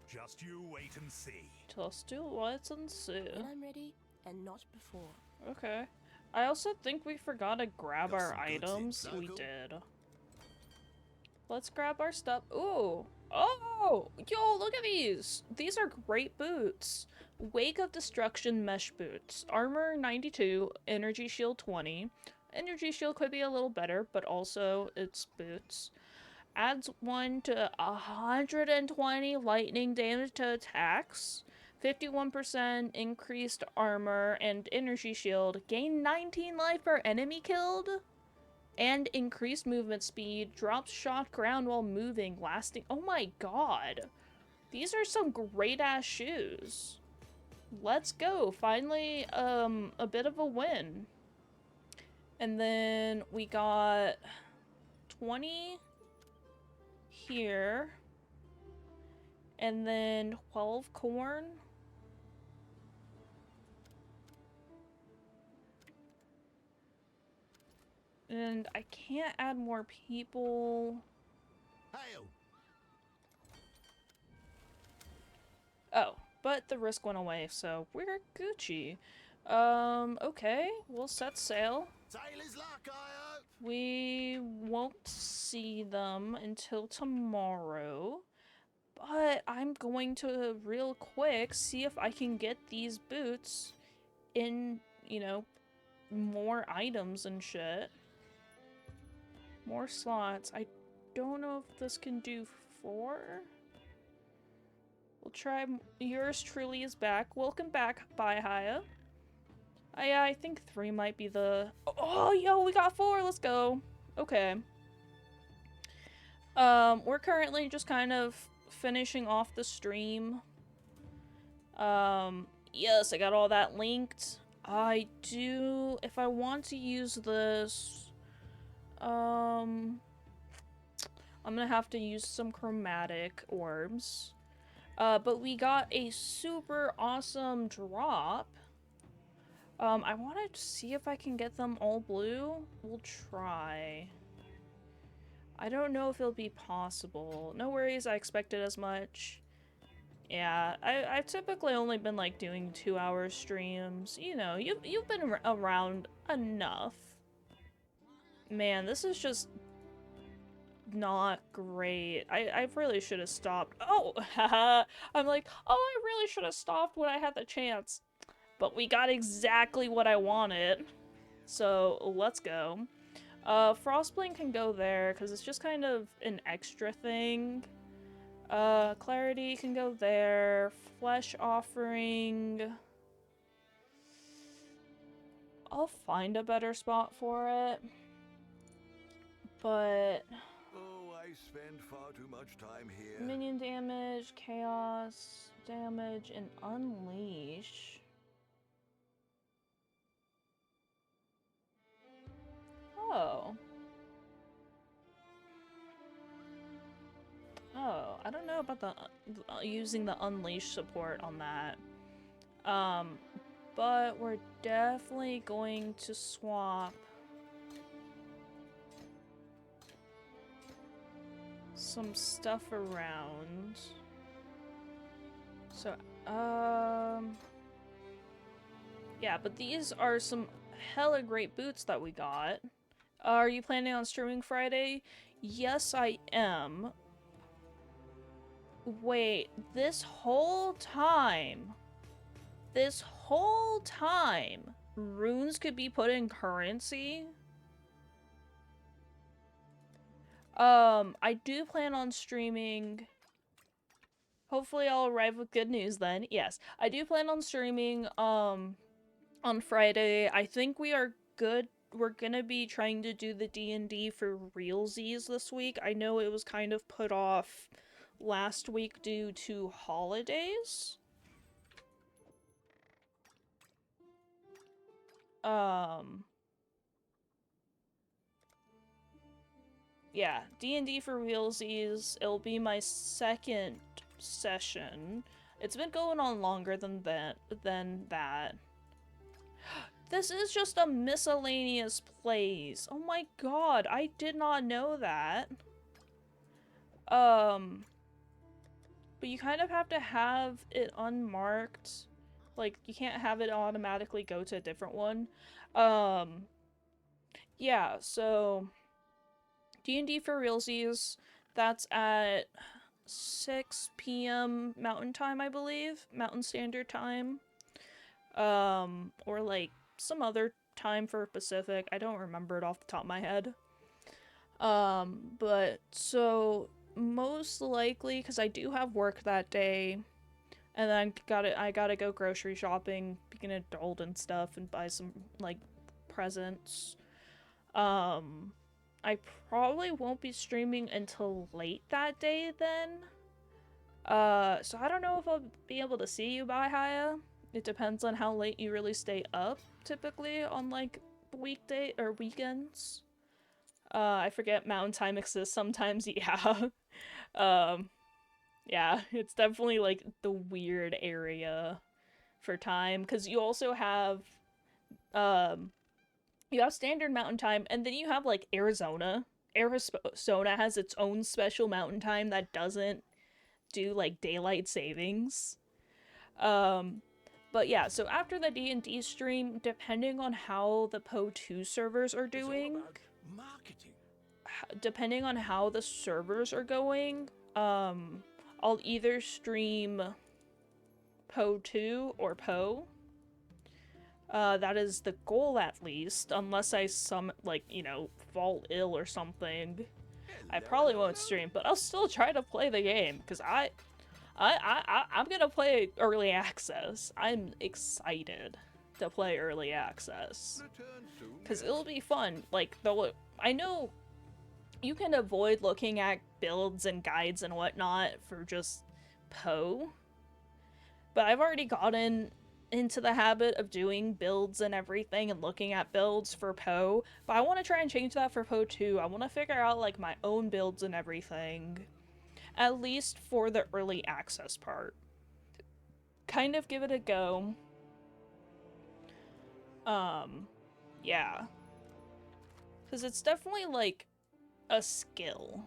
Just you wait and see. Just do what's ensue. When I'm ready, and not before. Okay. I also think we forgot to grab Got our some goods in items. We circle? did. Let's grab our stuff. Ooh. Oh! Yo, look at these! These are great boots. Wake of Destruction mesh boots. Armor 92, energy shield 20. Energy shield could be a little better, but also it's boots. Adds 1 to 120 lightning damage to attacks. 51% increased armor and energy shield. Gain 19 life per enemy killed. And increased movement speed. Drops shock ground while moving. Lasting. Oh my god. These are some great ass shoes. Let's go. Finally, a bit of a win. And then we got 20 here. And then 12 corn. And I can't add more people. Hail! Oh, but the risk went away, so we're Gucci. Okay, we'll set sail. Sailor's luck, I hope. We won't see them until tomorrow. But I'm going to real quick see if I can get these boots in, you know, more items and shit. More slots. I don't know if this can do 4. We'll try. Yours truly is back. Welcome back, bye Haya. I think 3 might be the... Oh, yo, we got 4. Let's go. Okay. We're currently just kind of finishing off the stream. Yes, I got all that linked. I do... If I want to use this... I'm gonna have to use some chromatic orbs. But we got a super awesome drop. I wanted to see if I can get them all blue. We'll try. I don't know if it'll be possible. No worries, I expected as much. Yeah, I've typically only been like doing 2-hour streams. You know, you've been around enough. Man, this is just not great. I really should have stopped. Oh, haha. I'm like, oh, I really should have stopped when I had the chance. But we got exactly what I wanted. So, let's go. Frostbling can go there, because it's just kind of an extra thing. Clarity can go there. Flesh offering... I'll find a better spot for it. But... Oh, I spend far too much time here. Minion damage, chaos damage, and unleash. Oh. Oh, I don't know about the using the unleash support on that. But we're definitely going to swap some stuff around. So, yeah, but these are some hella great boots that we got. Are you planning on streaming Friday? Yes, I am. Wait, this whole time, runes could be put in currency? I do plan on streaming. Hopefully I'll arrive with good news then. Yes, I do plan on streaming, on Friday. I think we are good. We're gonna be trying to do the D&D for realsies this week. I know it was kind of put off last week due to holidays. Yeah, D&D for realsies. It'll be my second session. It's been going on longer than that. This is just a miscellaneous place. Oh my god, I did not know that. But you kind of have to have it unmarked. Like, you can't have it automatically go to a different one. Yeah, so... D&D for realsies, that's at 6 p.m. Mountain Time, I believe. Mountain Standard Time. Or like some other time for Pacific. I don't remember it off the top of my head. But so most likely, because I do have work that day, and then I gotta go grocery shopping, being an adult and stuff, and buy some like presents. I probably won't be streaming until late that day then. So I don't know if I'll be able to see you by Haya. It depends on how late you really stay up, typically, on, like, weekday or weekends. I forget Mountain Time exists sometimes, yeah. Yeah, it's definitely, like, the weird area for time, because you also have, you have standard Mountain Time, and then you have, like, Arizona. Arizona has its own special Mountain Time that doesn't do, like, daylight savings. But yeah, so after the D&D stream, depending on how the Poe 2 servers are It's all doing, about marketing. depending on how the servers are going, I'll either stream Poe 2 or Poe. That is the goal, at least, unless I fall ill or something. I probably won't stream, but I'll still try to play the game, because I'm gonna play early access. I'm excited to play early access. Because it'll be fun. Like, I know you can avoid looking at builds and guides and whatnot for just Poe. But I've already gotten into the habit of doing builds and everything and looking at builds for Poe. But I want to try and change that for Poe 2. I want to figure out, like, my own builds and everything. At least for the early access part. Kind of give it a go. Yeah. Because it's definitely, like, a skill.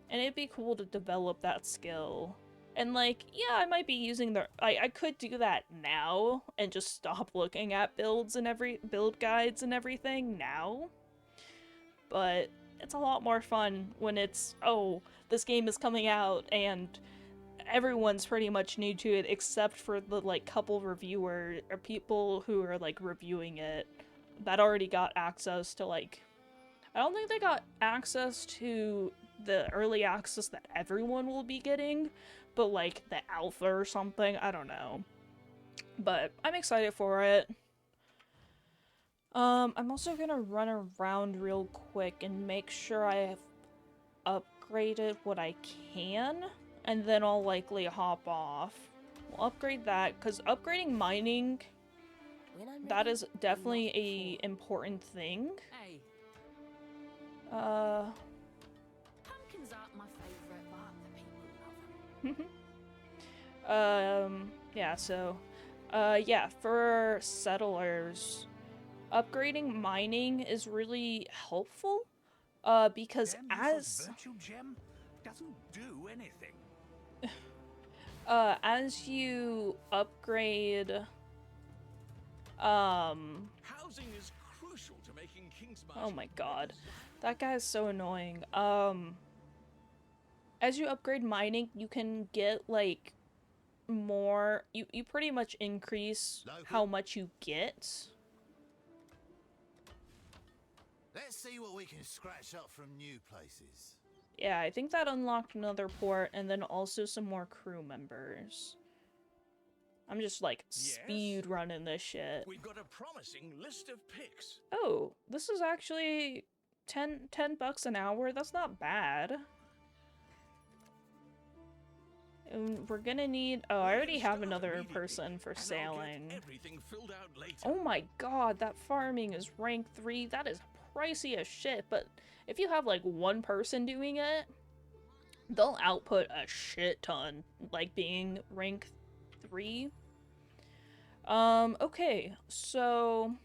And it'd be cool to develop that skill. And, like, yeah, I might be using I could do that now and just stop looking at build guides and everything now. But it's a lot more fun when it's, oh, this game is coming out and everyone's pretty much new to it except for the, like, couple reviewers or people who are, like, reviewing it that already got access to, like, I don't think they got access to the early access that everyone will be getting, but, like, the alpha or something, I don't know. But I'm excited for it. I'm also gonna run around real quick and make sure I have upgraded what I can, and then I'll likely hop off. We'll upgrade that, because upgrading mining, that is definitely a important thing. Hey. Pumpkins aren't my favorite, but the people love them. Yeah, so, yeah, for settlers, upgrading mining is really helpful, because virtue gem doesn't do anything. As you upgrade, Housing is crucial to making Kingsmarsh. Oh my god, that guy is so annoying. As you upgrade mining, you can get, like, more, you pretty much increase how much you get. Let's see what we can scratch up from new places. Yeah, I think that unlocked another port, and then also some more crew members. I'm just, like, speed running this shit. We've got a promising list of picks. Oh, this is actually 10 bucks an hour. That's not bad. And we're gonna need... Oh, I already have another person for sailing. Oh my god, that farming is rank 3. That is pricey as shit, but if you have, like, one person doing it, they'll output a shit ton, like, being rank 3. Okay, so...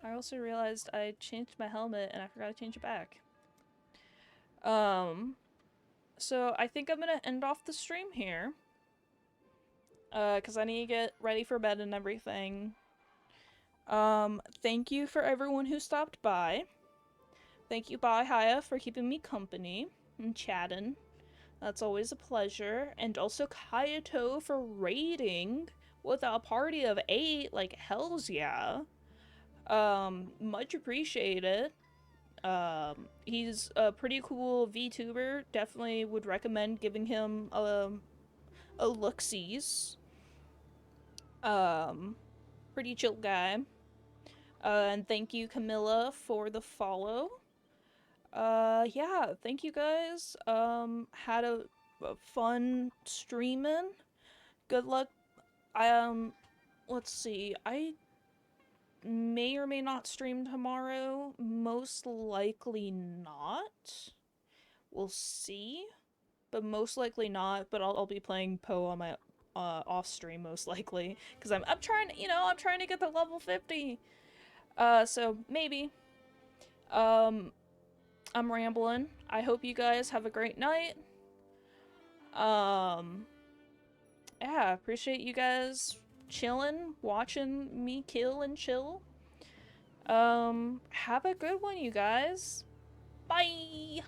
I also realized I changed my helmet and I forgot to change it back. So I think I'm gonna end off the stream here. Because I need to get ready for bed and everything. Thank you for everyone who stopped by. Thank you, Bye Haya, for keeping me company and chatting. That's always a pleasure. And also Kayato for raiding with a party of 8. Like, hells yeah. Much appreciated. He's a pretty cool VTuber. Definitely would recommend giving him a look-sees. Pretty chill guy. And thank you, Camilla, for the follow. Yeah, thank you guys. Had a fun streaming. Good luck. Let's see. I may or may not stream tomorrow. Most likely not. We'll see. But most likely not. But I'll be playing Poe on my off stream most likely, because I'm trying, I'm trying to get to level 50. So maybe. I'm rambling. I hope you guys have a great night. yeah, appreciate you guys chilling, watching me kill and chill. Have a good one, you guys. Bye!